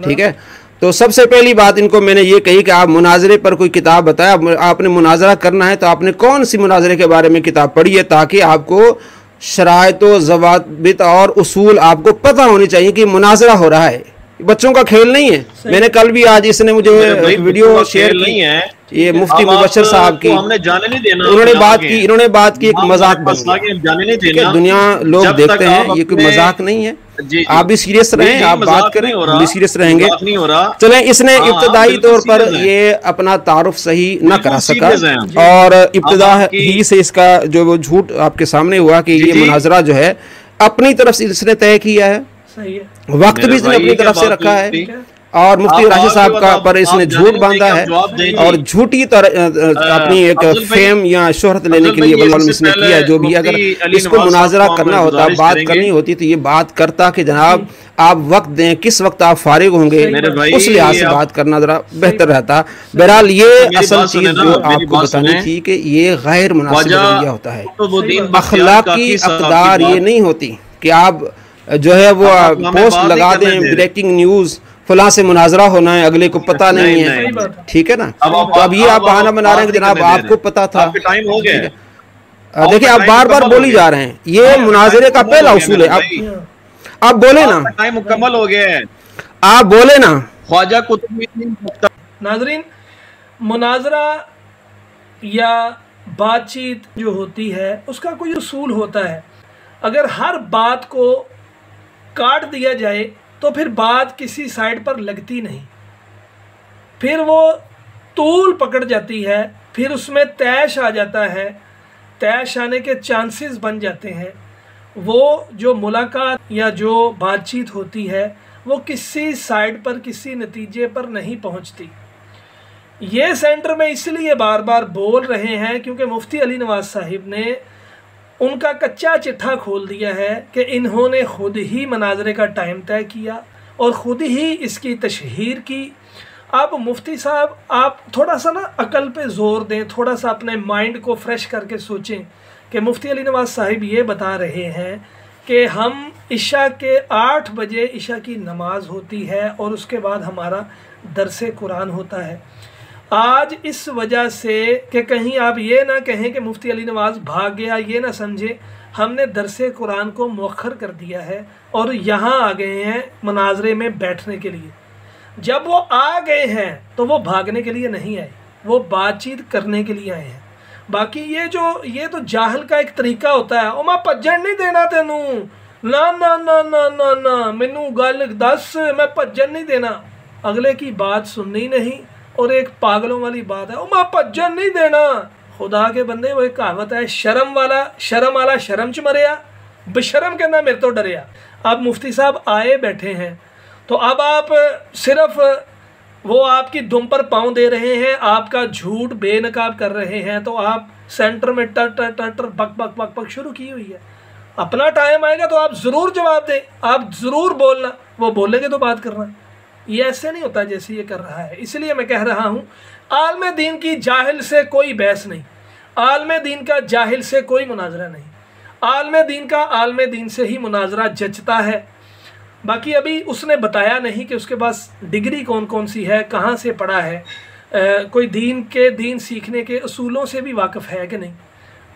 ठीक है। तो सबसे पहली बात इनको मैंने ये कही कि आप मुनाजरे पर कोई किताब बताया, आपने मुनाजरा करना है तो आपने कौन सी मुनाजरे के बारे में किताब पढ़ी है, ताकि आपको शराइत व ज़वाबित और उसूल आपको पता होनी चाहिए कि मुनाजरा हो रहा है, बच्चों का खेल नहीं है। मैंने कल भी, आज इसने मुझे वीडियो शेयर की है, ये मुफ्ती मुबशर साहब की, हमने जाने नहीं देना, इन्होंने बात की एक मजाक बन, दुनिया लोग देखते हैं, ये कोई मजाक नहीं है। आप भी सीरियस रहें, आप बात करें, हम भी सीरियस रहेंगे। चलें, इसने इब्तदाई तौर पर ये अपना तारुफ सही न करा सका और इब्तदा ही से इसका जो वो झूठ आपके सामने हुआ कि ये मुनाजरा जो है अपनी तरफ से इसने तय किया है, वक्त भी इसने अपनी तरफ से रखा है और मुफ्ती राशिद साहब का पर इसने झूठ बांधा है और झूठी तरह अपनी एक फेम या शोहरत लेने के लिए इसने किया जो भी। अगर इसको मुनाजरा करना होता, बात करनी होती, तो ये बात करता कि जनाब आप वक्त दें, किस वक्त आप फारिग होंगे, उस लिहाज से बात करना जरा बेहतर रहता। बहरहाल ये असल चीज जो आपको बतानी थी कि ये गैर मुनासिब रवैया होता है, अखलाकी अक़दार ये नहीं होती कि आप जो है वो पोस्ट लगा दें, ब्रेकिंग न्यूज फलां से मुनाजरा होना है, अगले को पता नहीं है, ठीक है ना। तो अब ये आप बहाना बना रहे हैं कि जनाब आपको पता था। देखिए आप बार बार बोली जा रहे हैं, ये मुनाजरे का पहला उसूल है। आप बोले ना, टाइम मुकम्मल हो गया है, आप बोले ना। ख्वाजा कुतुबुद्दीन नाज़रीन, मुनाजरा या बातचीत जो होती है उसका कोई उसूल होता है। अगर हर बात को काट दिया जाए तो फिर बात किसी साइड पर लगती नहीं, फिर वो तूल पकड़ जाती है, फिर उसमें तैश आ जाता है, तैश आने के चांसेस बन जाते हैं। वो जो मुलाकात या जो बातचीत होती है वो किसी साइड पर, किसी नतीजे पर नहीं पहुंचती। ये सेंटर में इसलिए बार बार बोल रहे हैं क्योंकि मुफ्ती अली नवाज साहिब ने उनका कच्चा चिट्ठा खोल दिया है कि इन्होंने खुद ही मनाजरे का टाइम तय किया और ख़ुद ही इसकी तशहीर की। अब मुफ्ती साहब आप थोड़ा सा ना अकल पे ज़ोर दें, थोड़ा सा अपने माइंड को फ्रेश करके सोचें कि मुफ्ती अली नवाज साहिब ये बता रहे हैं कि हम इशा के 8 बजे इशा की नमाज होती है और उसके बाद हमारा दरसे कुरान होता है। आज इस वजह से कि कहीं आप ये ना कहें कि मुफ्ती अली नवाज भाग गया, ये ना समझे, हमने दरसे कुरान को मौखर कर दिया है और यहाँ आ गए हैं मनाजरे में बैठने के लिए। जब वो आ गए हैं तो वो भागने के लिए नहीं आए, वो बातचीत करने के लिए आए हैं। बाकी ये तो जाहल का एक तरीका होता है, ओ मैं भज्जन नहीं देना तेनू, ना ना ना ना ना ना मैनू गल दस, मैं भज्जन नहीं देना। अगले की बात सुननी नहीं और एक पागलों वाली बात है, ओ मैं भज्जन नहीं देना। खुदा के बंदे, वो एक कहावत है, शर्म वाला शर्म च मरिया, बेशरम कहना मेरे तो डरिया। अब मुफ्ती साहब आए बैठे हैं तो अब आप सिर्फ वो आपकी दुम पर पाँव दे रहे हैं, आपका झूठ बेनकाब कर रहे हैं, तो आप सेंटर में टर टर टर टर बक बक बक बक शुरू की हुई है। अपना टाइम आएगा तो आप ज़रूर जवाब दें, आप ज़रूर बोलना, वो बोलेंगे तो बात करना। ये ऐसे नहीं होता जैसे ये कर रहा है। इसलिए मैं कह रहा हूँ, आलम दीन की जाहिल से कोई बहस नहीं, आलम दीन का जाहिल से कोई मुनाजरा नहीं, आलम दीन का आलम दीन से ही मुनाजरा जचता है। बाकी अभी उसने बताया नहीं कि उसके पास डिग्री कौन कौन सी है, कहाँ से पढ़ा है, कोई दीन सीखने के असूलों से भी वाकिफ़ है कि नहीं।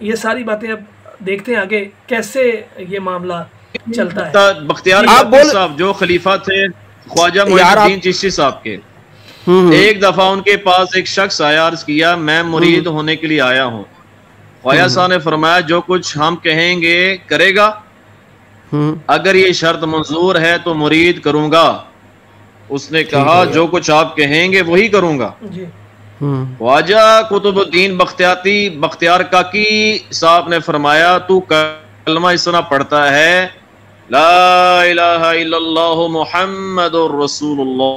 ये सारी बातें अब देखते हैं आगे कैसे ये मामला चलता है। बख्तियार साहब जो खलीफा थे ख्वाजा मोइनुद्दीन चिश्ती साहब के, एक दफ़ा उनके पास एक शख्स आया, अर्ज किया मैं मुरीद होने के लिए आया हूँ। ख्वाजा साहब ने फरमाया जो कुछ हम कहेंगे करेगा, अगर ये शर्त मंजूर है तो मुरीद करूंगा। उसने कहा जो कुछ आप कहेंगे वही करूंगा। ख्वाजा कुतुबुद्दीन बख्तियार काकी साहब ने फरमाया, तू कलमा इस तरह पढ़ता है, ला इलाहा इल्लल्लाहु मुहम्मदुर रसूलुल्लाह।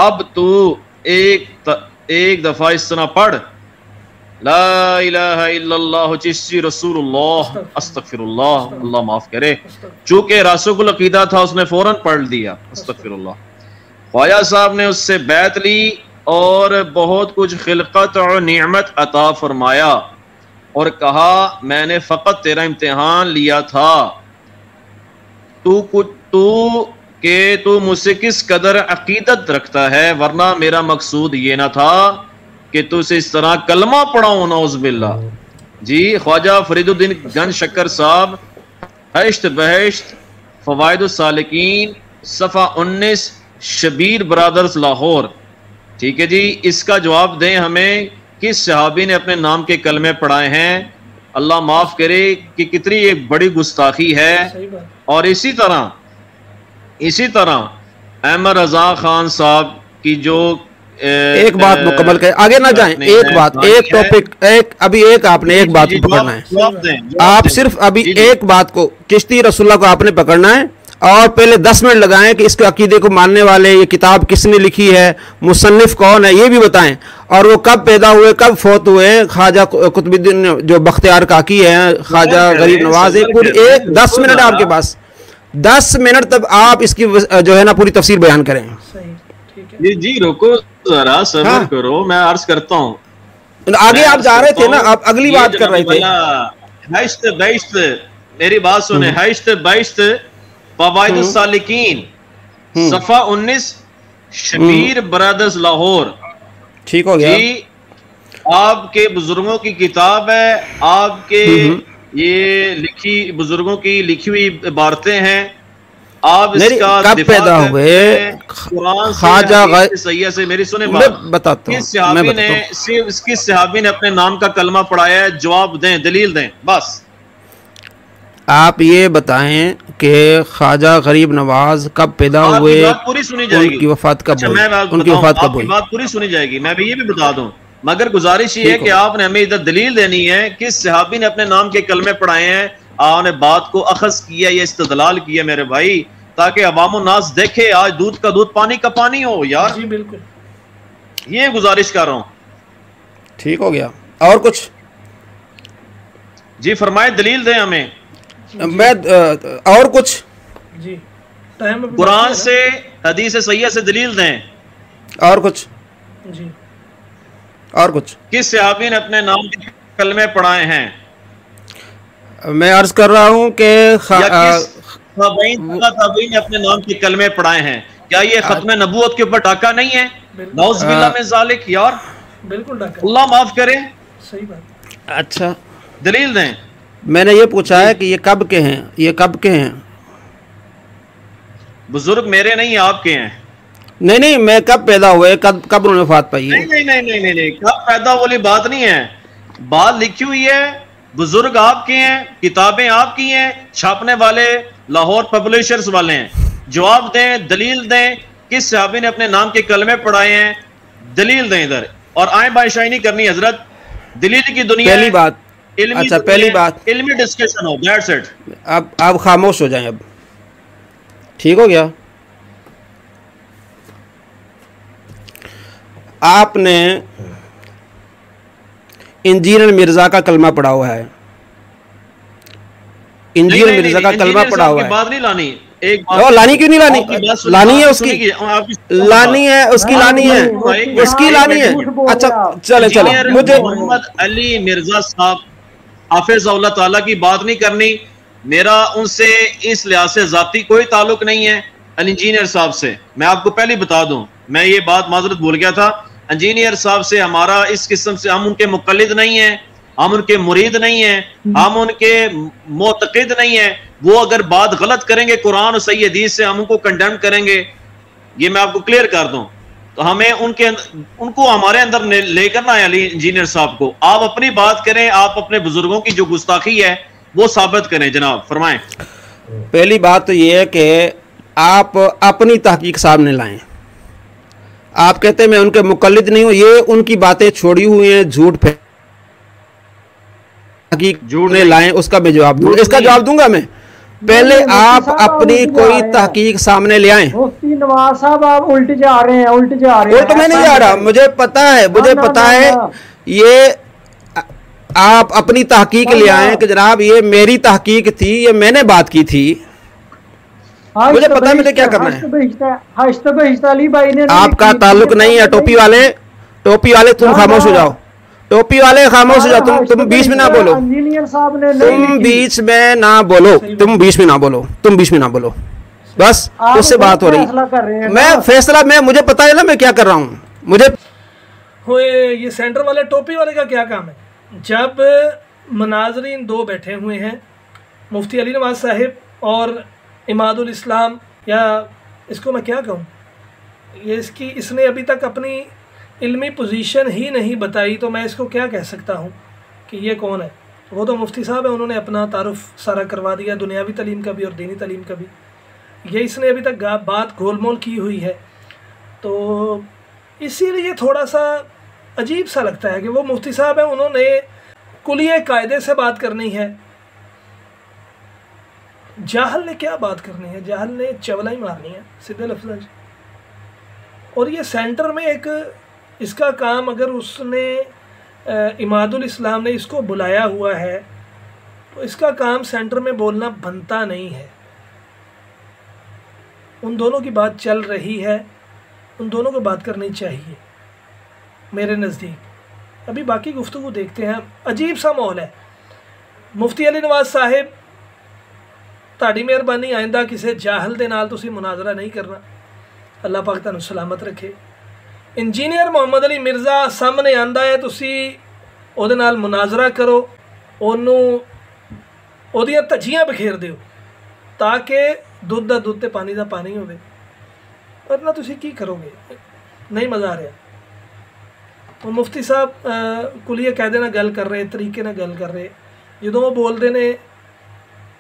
अब तू एक दफा इस तरह पढ़, ला इलाहा इल्लल्लाहु चिश्ती रसूलुल्लाह अस्तगफिरुल्लाह, अल्लाह माफ करे। चूंकि रासुकुल अकीदा था उसने फौरन पढ़ दिया अस्तगफिरुल्लाह। ख्वाजा साहब ने उससे बैत ली और बहुत कुछ खिलकत और नियमत अता फरमाया और कहा, मैंने फकत तेरा इम्तिहान लिया था, तू मुझसे किस कदर अकीदत रखता है, वरना मेरा मकसूद ये ना था कि तू से इस तरह कलमा पढ़ाऊं नौज़बिल्ला। जी ख्वाजा फरीदुद्दीन गन शक्कर साहब, हश्त बहश्त फवाइदुस सालिकीन सफ़ा 19, शबीर ब्रदर्स लाहौर। ठीक है जी, इसका जवाब दें हमें, किस सहाबी ने अपने नाम के कलमे पढ़ाए हैं। अल्लाह माफ करे कि कितनी एक बड़ी गुस्ताखी है। और इसी तरह अहमद रजा खान साहब की जो एक बात मुकम्मल करें, आगे ना जाएं, एक बात, एक टॉपिक, अभी आपने एक बात को पकड़ना है। आप सिर्फ अभी एक बात को, चिश्ती रसूलुल्लाह को आपने पकड़ना है और पहले 10 मिनट लगाएं कि इसके अकीदे को मानने वाले, ये किताब किसने लिखी है, मुसन्निफ कौन है, ये भी बताएं, और वो कब पैदा हुए, कब फौत हुए। ख्वाजा कुतुबुद्दीन जो बख्तियार काकी है, ख्वाजा गरीब नवाज है, पूरी 10 मिनट आपके पास, 10 मिनट तब आप इसकी जो है ना पूरी तफसीर बयान करें। जी रुको जरा, सब्र करो, मैं अर्ज करता हूँ। आगे आप जा रहे थे ना, आप अगली बात कर रहे थे। हश्त बैश्त, मेरी बात सुने, हश्त बैश्त फवाइदुस सालिकीन सफ़ा 19, शबीर ब्रदर्स लाहौर। ठीक हो गया जी, आपके बुजुर्गों की किताब है, आपके ये बुजुर्गों की लिखी हुई इबारतें हैं। आप इसका कब पैदा हुए, ख्वाजा सैयद से मेरी सुने बात, बताता हूं, किस सहाबी ने अपने नाम का कलमा पढ़ाया है, जवाब दें, दलील दें बस। आप ये बताएं कि ख्वाजा गरीब नवाज कब पैदा हुए, पूरी सुनी जाएगी, उनकी वफात कब हुई, उनकी वफात कब हुई, बात पूरी सुनी जाएगी। मैं भी ये भी बता दूं, मगर गुजारिश ये है कि आपने हमें इधर दलील देनी है, किस सहाबी ने अपने नाम के कलमे पढ़ाए हैं, आपने बात को अखज़ किया या इस्तदलाल किया मेरे भाई, ताकि अवाम नास देखे, आज दूध का दूध पानी का पानी हो यार। जी बिल्कुल, ये गुजारिश कर रहा हूँ। ठीक हो गया, और कुछ जी फरमाए, दलील दें हमें। मैं और कुछ जी, टाइम कुरान से, हदीस सैयद से दलील दें। और कुछ जी, और कुछ, किस सहाबी ने अपने नाम के कलमे पढ़ाए हैं। मैं अर्ज कर रहा हूँ कि ताबईन ने अपने नाम के कलमे पढ़ाए हैं। क्या ये खत्म नबूवत के ऊपर टाका नहीं है? नौज़ बिल्लाह में ज़ालिक यार, बिल्कुल टाका, अल्लाह माफ करे। सही बात। अच्छा दलील दें। मैंने ये पूछा है कि ये कब के हैं, ये कब के हैं? बुजुर्ग मेरे नहीं, आपके हैं। नहीं, मैं कब पैदा हुए, कब उन्होंने वफात पाई है? नहीं, कब पैदा वाली बात नहीं है, बात लिखी हुई है, बुजुर्ग आपके हैं, किताबें आपकी हैं, छापने वाले लाहौर पब्लिशर्स वाले हैं। जवाब दें, दलील दें, किस सहाबी ने अपने नाम के कलमे पढ़ाए हैं, दलील दें इधर। और आए बादशाही नहीं करनी हजरत, दलील की दुनिया। पहली बात, अच्छा पहली बात, इल्मी डिस्कशन हो, दैट्स इट। अब आप खामोश हो जाएं, अब ठीक हो गया। आपने इंजीनियर मिर्जा का कलमा पढ़ा हुआ है, इंजीनियर मिर्जा का कलमा पढ़ा हुआ है। बात नहीं लानी, एक बात लानी क्यों नहीं लानी? लानी है उसकी, लानी है उसकी, लानी है उसकी, लानी है। अच्छा चले मुझे मोहम्मद अली मिर्जा साहब हाफिज़हुल्लाह ताला की बात नहीं करनी। मेरा उनसे इस लिहाज से जाती कोई ताल्लुक नहीं है, इंजीनियर साहब से। मैं आपको पहले बता दूं, मैं ये बात माजरत भूल गया था, इंजीनियर साहब से हमारा इस किस्म से, हम उनके मुक़ल्लिद नहीं हैं, हम उनके मुरीद नहीं हैं, हम उनके मोतक़िद नहीं हैं। वो अगर बात गलत करेंगे कुरान और सही हदीस से, हम उनको कंडेम करेंगे, ये मैं आपको क्लियर कर दूं। तो हमें उनको हमारे अंदर लेकर ना आए, अली इंजीनियर साहब को। आप अपनी बात करें, आप अपने बुजुर्गों की जो गुस्ताखी है वो साबित करें। जनाब फरमाएं। पहली बात तो ये है कि आप अपनी तहकीक सामने लाएं, आप कहते हैं मैं उनके मुकल्लिद नहीं हूँ, ये उनकी बातें छोड़ी हुई हैं, झूठ ने लाए, उसका मैं जवाब दूंगा, इसका जवाब दूंगा मैं। पहले आप अपनी कोई तहकीक सामने ले आए। मुफ्ती नवाज साहब आप उल्ट जा रहे हैं, उल्ट जा रहे हैं। उल्ट मैं नहीं जा रहा, मुझे पता है, मुझे पता है। ये आप अपनी तहकीक ले आए कि जनाब ये मेरी तहकीक थी, ये मैंने बात की थी, मुझे पता है मुझे क्या करना है। आपका ताल्लुक नहीं है। टोपी वाले तुम खामोश हो जाओ, टोपी वाले खामोश हो जाओ, तुम बीच में ना बोलो, तुम बीच में ना बोलो, तुम बीच में ना बोलो, तुम बीच में ना बोलो, बस उससे बात हो रही। मैं फैसला मुझे पता है ना मैं क्या कर रहा हूँ। मुझे ये सेंटर वाले टोपी वाले का क्या काम है? जब मुनाजरीन दो बैठे हुए हैं, मुफ्ती अली नवाज साहिब और इमादुल इस्लाम, या इसको मैं क्या कहूँ, इसने अभी तक अपनी इल्मी पोजीशन ही नहीं बताई, तो मैं इसको क्या कह सकता हूँ कि ये कौन है? वो तो मुफ्ती साहब है, उन्होंने अपना तारुफ सारा करवा दिया, दुनियावी तालीम का भी और दीनी तालीम का भी। ये इसने अभी तक बात गोलमोल की हुई है, तो इसीलिए थोड़ा सा अजीब सा लगता है कि वो मुफ्ती साहब है, उन्होंने कुलिये कायदे से बात करनी है। जाहल ने क्या बात करनी है? जाहल ने चवलाई मारनी है सीधे लफ्ज़। और ये सेंटर में एक इसका काम, अगर उसने इमादुल इस्लाम ने इसको बुलाया हुआ है तो इसका काम सेंटर में बोलना बनता नहीं है। उन दोनों की बात चल रही है, उन दोनों को बात करनी चाहिए मेरे नज़दीक। अभी बाकी गुफ्तगू देखते हैं। अजीब सा माहौल है। मुफ्ती अली नवाज साहिब, ताड़ी मेहरबानी, आइंदा किसी जाहल दे नाल तुसी मुनाजरा नहीं करना, अल्लाह पाक तुहानू सलामत रखे। इंजीनियर मोहम्मद अली मिर्ज़ा सामने आंदा है, तुसी ओहदे नाल मुनाजरा करो, ओनू ओहदियां धज्जियां बखेर दिओ ताकि दुध दा दुध ते पानी दा पानी होवे। वरना तुसी की करोगे? नहीं मज़ा आ रहा। मुफ्ती साहब कुलिये कायदे नाल गल कर रहे, तरीके नाल गल कर रहे, जदों वो बोलते ने,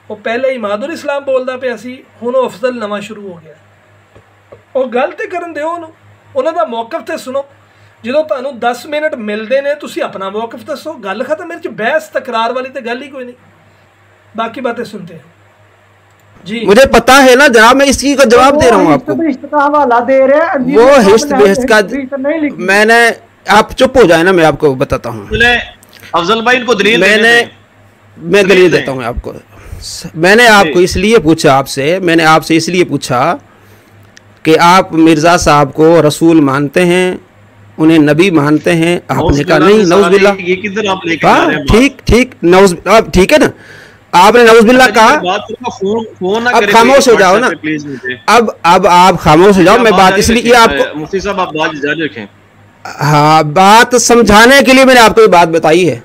वो पहले इमादुल इस्लाम बोलदा पिया सी, हुण वो अफजल नवां शुरू हो गया। ਉਹ ਗੱਲ ਤੇ ਕਰਨ ਦਿਓ ਉਹਨੂੰ, ਉਹਨਾਂ ਦਾ ਮੌਕਫ ਤੇ ਸੁਣੋ। ਜਦੋਂ ਤੁਹਾਨੂੰ 10 ਮਿੰਟ ਮਿਲਦੇ ਨੇ ਤੁਸੀਂ ਆਪਣਾ ਮੌਕਫ ਦੱਸੋ, ਗੱਲ ਖਤਮ। ਮੇਰੇ 'ਚ ਬਹਿਸ तकरार वाली तो गल ही कोई नहीं। बाकी बातें सुनते हैं जी। मुझे पता है ना जनाब, मैं इसी का जवाब दे रहा हूँ आपको। वो हिस्ट बेस्ट का मैंने, आप चुप हो जाए ना, मैं आपको बताता हूँ। अफजल भाई इनको दलील मैं दलील देता हूँ आपको। मैंने आपको इसलिए पूछा, मैंने आपसे इसलिए पूछा कि आप मिर्ज़ा साहब को रसूल मानते हैं, उन्हें नबी मानते हैं। आपने कहा नहीं, नौज़बिल्ला। ये किधर आप लेके आ रहे हैं? ठीक नौज़, ठीक है ना, आपने नौज़बिल्ला कहा। अब खामोश हो जाओ ना, अब आप खामोश हो जाओ। मैं बात इसलिए आपको, मुफ्ती साहब आप बात जारी रखें। हाँ, बात समझाने के लिए मैंने आपको ये बात बताई है,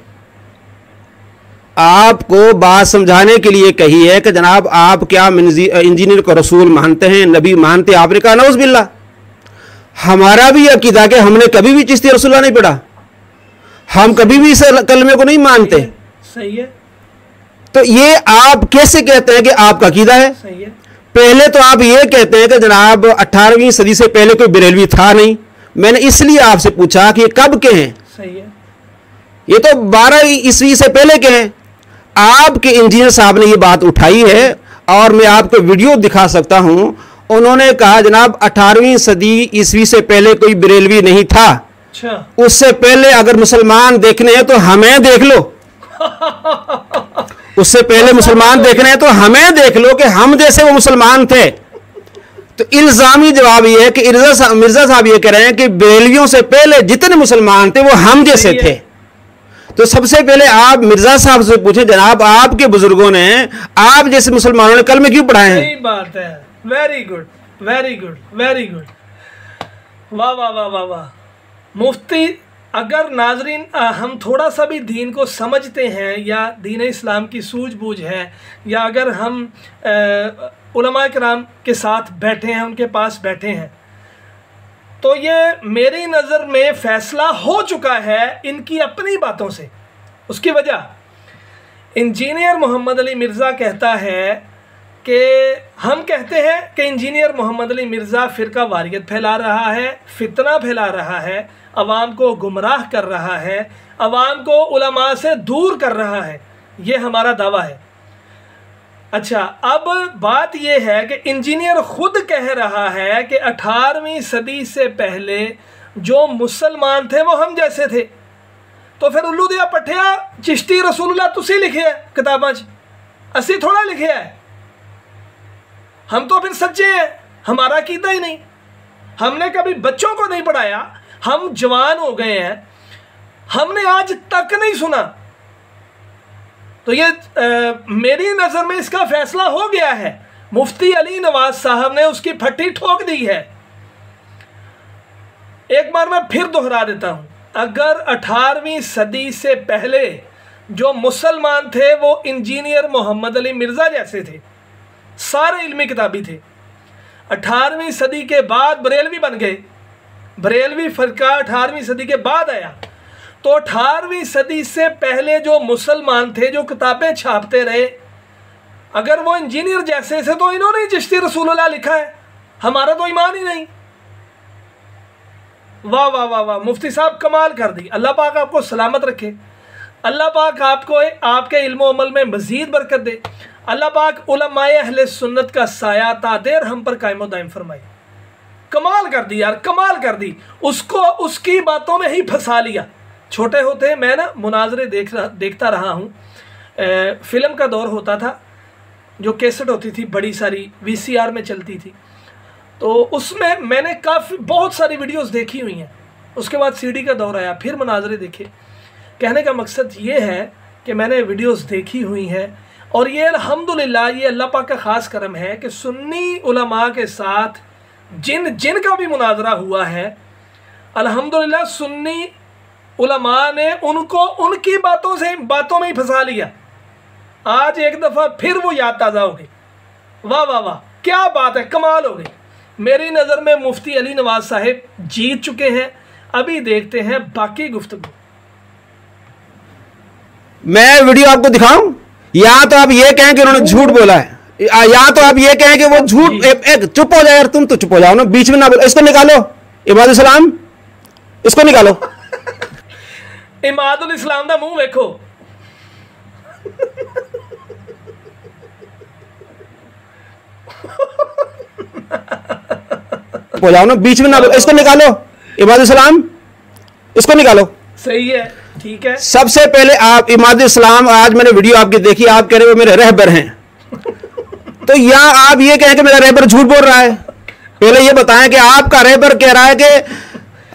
आपको बात समझाने के लिए कही है कि जनाब आप क्या इंजीनियर को रसूल मानते हैं, नबी मानते हैं? आपने कहा नौज़बिल्ला। हमारा भी अकीदा कि हमने कभी भी चिश्ती रसूलुल्लाह नहीं पढ़ा, हम कभी भी इस कलमे को नहीं मानते। सही है। तो ये आप कैसे कहते हैं कि आपका अकीदा है? सही है। पहले तो आप ये कहते हैं कि जनाब 18वीं सदी से पहले कोई बरेलवी था नहीं। मैंने इसलिए आपसे पूछा कि ये कब के हैं। सही है। ये तो 12 ईस्वी से पहले के हैं। आपके इंजीनियर साहब ने ये बात उठाई है और मैं आपको वीडियो दिखा सकता हूं। उन्होंने कहा जनाब 18वीं सदी ईस्वी से पहले कोई बरेलवी नहीं था। अच्छा। उससे पहले अगर मुसलमान देखने हैं तो हमें देख लो। उससे पहले मुसलमान देखने हैं तो हमें देख लो कि हम जैसे वो मुसलमान थे। तो इल्जामी जवाब ये है कि मिर्जा साहब ये कह रहे हैं कि बरेलवियों से पहले जितने मुसलमान थे वो हम जैसे थे। तो सबसे पहले आप मिर्जा साहब से पूछे जनाब आपके बुजुर्गों ने आप जैसे मुसलमानों ने कलमे क्यों पढ़ाए हैं? सही बात है। Very good, very good, very good. वाह वाह वाह वाह वाह। मुफ्ती, अगर नाजरीन हम थोड़ा सा भी दीन को समझते हैं या दीन इस्लाम की सूझबूझ है, या अगर हम उलमा किराम के साथ बैठे हैं, उनके पास बैठे हैं, तो ये मेरी नज़र में फ़ैसला हो चुका है इनकी अपनी बातों से। उसकी वजह, इंजीनियर मोहम्मद अली मिर्ज़ा कहता है कि हम कहते हैं कि इंजीनियर मोहम्मद अली मिर्ज़ा फ़िरका वारियत फैला रहा है, फितना फैला रहा है, अवाम को गुमराह कर रहा है, अवाम को उलमा से दूर कर रहा है, ये हमारा दावा है। अच्छा, अब बात यह है कि इंजीनियर खुद कह रहा है कि 18वीं सदी से पहले जो मुसलमान थे वो हम जैसे थे, तो फिर उल्लू दिया पट्ठिया चिश्ती रसूलुल्लाह तुसी लिखे है किताबां च, असी थोड़ा लिखे है। हम तो फिर सच्चे हैं, हमारा अकीदा ही नहीं, हमने कभी बच्चों को नहीं पढ़ाया, हम जवान हो गए हैं, हमने आज तक नहीं सुना। तो ये मेरी नज़र में इसका फैसला हो गया है, मुफ्ती अली नवाज साहब ने उसकी फट्टी ठोक दी है। एक बार मैं फिर दोहरा देता हूँ, अगर 18वीं सदी से पहले जो मुसलमान थे वो इंजीनियर मोहम्मद अली मिर्ज़ा जैसे थे, सारे इल्मी किताबी थे, 18वीं सदी के बाद बरेलवी बन गए, बरेलवी फ़िरका 18वीं सदी के बाद आया, तो 18वीं सदी से पहले जो मुसलमान थे जो किताबें छापते रहे, अगर वो इंजीनियर जैसे थे तो इन्होंने चिश्ती रसूलुल्लाह लिखा है, हमारा तो ईमान ही नहीं। वाह वाह वाह वाह, मुफ्ती साहब कमाल कर दी। अल्लाह पाक आपको सलामत रखे, अल्लाह पाक आपको आपके इल्म व अमल में मज़ीद बरकत दे, अल्लाह पाक उलमाए अहले सुन्नत का साया तादेर हम पर कायम दायम फरमाए। कमाल कर दी यार, कमाल कर दी, उसको उसकी बातों में ही फंसा लिया। छोटे होते मैं ना मुनाजरे देखता रहा हूँ, फ़िल्म का दौर होता था, जो कैसेट होती थी बड़ी सारी VCR में चलती थी, तो उसमें मैंने बहुत सारी वीडियोस देखी हुई हैं। उसके बाद CD का दौर आया, फिर मुनाजरे देखे। कहने का मकसद ये है कि मैंने वीडियोस देखी हुई हैं, और ये अल्हम्दुलिल्लाह ये अल्लाह पाक का ख़ास करम है कि सुन्नी उलमा के साथ जिनका भी मुनाजरा हुआ है, अल्हम्दुलिल्लाह सुन्नी उलमा ने उनको उनकी बातों में ही फंसा लिया। आज एक दफ़ा फिर वो याद ताज़ा हो गई। वाह वाह वाह, क्या बात है, कमाल हो गई। मेरी नज़र में मुफ्ती अली नवाज साहिब जीत चुके हैं। अभी देखते हैं बाकी गुफ्तगू। मैं वीडियो आपको दिखाऊं, या तो आप ये कहें कि उन्होंने झूठ बोला है, या तो आप ये कहें कि वो झूठ। एक चुप हो जाए यार, तुम तो चुप हो जाओ ना, बीच में ना बोलो। इसको निकालो, इमादुल इस्लाम, इसको निकालो। इमादुल इस्लाम दा मुंह देखो। हो जाओ ना, बीच में ना बोलो। इसको निकालो, इमादुल इस्लाम, इसको निकालो। सही है, ठीक है। सबसे पहले आप इमादुल इस्लाम, आज मैंने वीडियो आपकी देखी, आप कह रहे हो मेरे रहबर हैं, तो या आप ये कहें कि मेरा रहबर झूठ बोल रहा है। पहले ये बताएं कि आपका रहबर कह रहा है कि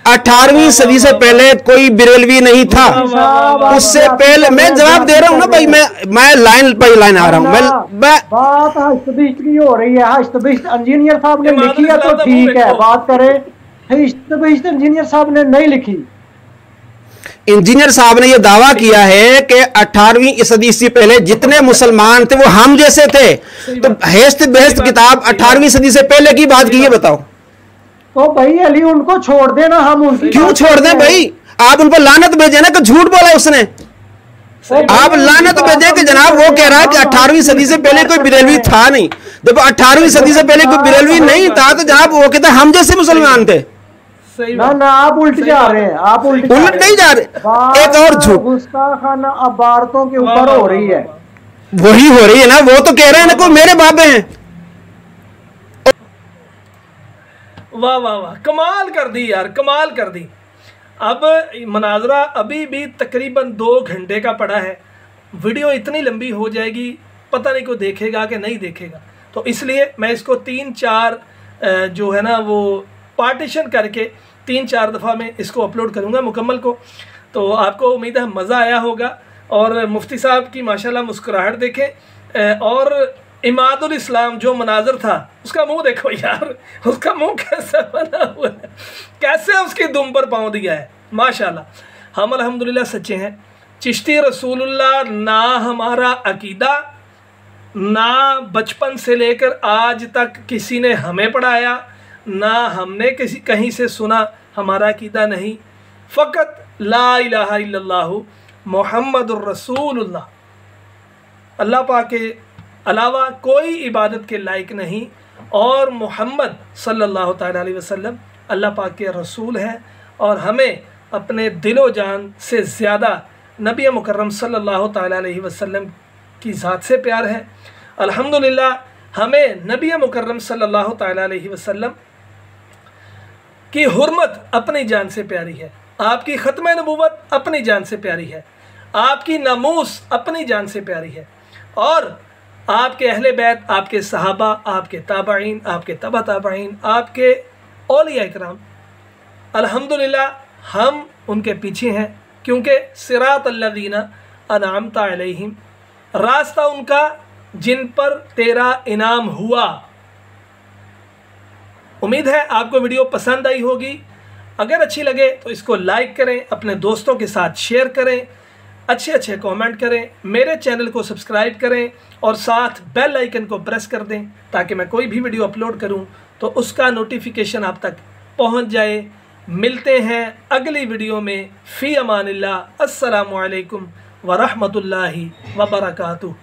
18वीं सदी से पहले कोई बरेलवी नहीं था। उससे पहले मैं जवाब दे रहा हूं ना भाई, मैं लाइन पर लाइन आ रहा हूं। मैं बात हस्तबिष्ट की हो रही है। हस्तबिष्ट इंजीनियर साहब ने लिखी है तो ठीक है, बात करें। हस्तबिष्ट इंजीनियर साहब ने नहीं लिखी। इंजीनियर साहब ने यह दावा किया है कि 18वीं सदी से पहले जितने मुसलमान थे वो हम जैसे थे। तो हेस्त बेहस्त किताब 18वीं सदी से पहले की बात की है, बताओ। तो भाई अली उनको छोड़ देना, हम उनकी क्यों छोड़ दें भाई? आप उन पर लानत भेजे ना कि झूठ बोला उसने। आप लानत भेजे कि जनाब वो कह रहा है कि 18वीं सदी से पहले कोई बरेलवी था नहीं। देखो 18वीं सदी से पहले कोई बरेलवी नहीं था, तो जनाब वो कहता हम जैसे मुसलमान थे। ना ना, आप उल्ट जा रहे हैं, आप उल्ट नहीं जा रहे। एक और झूठ गुस्ताखाना अबारतों के ऊपर हो रही है, वही हो रही है ना। वो तो कह रहे हैं ना को मेरे बाबे हैं। वाह वाह वाह, कमाल कर दी यार, कमाल कर दी। अब मनाजरा अभी भी तकरीबन 2 घंटे का पड़ा है। वीडियो इतनी लंबी हो जाएगी, पता नहीं कोई देखेगा कि नहीं देखेगा। तो इसलिए मैं इसको 3-4 जो है ना वो पार्टीशन करके 3-4 दफ़ा में इसको अपलोड करूँगा मुकम्मल को। तो आपको उम्मीद है मज़ा आया होगा। और मुफ्ती साहब की माशाल्लाह मुस्कुराहट देखें, और इमादुल इस्लाम जो मनाजर था उसका मुंह देखो यार, उसका मुंह कैसा बना हुआ है, कैसे उसकी दुम पर पाँव दिया है। माशाल्लाह हम अल्हम्दुलिल्लाह सच्चे हैं। चिश्ती रसूलुल्लाह ना हमारा अकीदा, ना बचपन से लेकर आज तक किसी ने हमें पढ़ाया, ना हमने कहीं से सुना। हमारा अकीदा नहीं, फ़कत ला इलाहा इल्लल्लाहु मुहम्मदुर रसूलुल्लाह। अल्लाह पाक के अलावा कोई इबादत के लायक नहीं, और मोहम्मद सल्लल्लाहु ताला अलैहि वसल्लम अल्लाह पाक के रसूल हैं, और हमें अपने दिलो जान से ज़्यादा नबी मुकर्रम सल्लल्लाहु ताला अलैहि वसल्लम की ज़ात से प्यार है। अल्हम्दुलिल्लाह हमें नबी मुकर्रम सल्लल्लाहु ताला अलैहि वसल्लम की हुर्मत अपनी जान से प्यारी है, आपकी ख़त्म नबूवत अपनी जान से प्यारी है, आपकी नामूस अपनी जान से प्यारी है, और आपके अहले बैत, आपके सहाबा, आपके ताबईन, आपके तबा ताबईन, आपके औलिया इकराम, अल्हम्दुलिल्लाह हम उनके पीछे हैं, क्योंकि सिरात अल्लज़ीना अनअमता अलैहिम, रास्ता उनका जिन पर तेरा इनाम हुआ। उम्मीद है आपको वीडियो पसंद आई होगी। अगर अच्छी लगे तो इसको लाइक करें, अपने दोस्तों के साथ शेयर करें, अच्छे अच्छे कमेंट करें, मेरे चैनल को सब्सक्राइब करें और साथ बेल आइकन को प्रेस कर दें ताकि मैं कोई भी वीडियो अपलोड करूं तो उसका नोटिफिकेशन आप तक पहुंच जाए। मिलते हैं अगली वीडियो में। फ़ी अमानिल्लाह। अस्सलामु अलैकुम व रहमतुल्लाहि व बरकातुहू।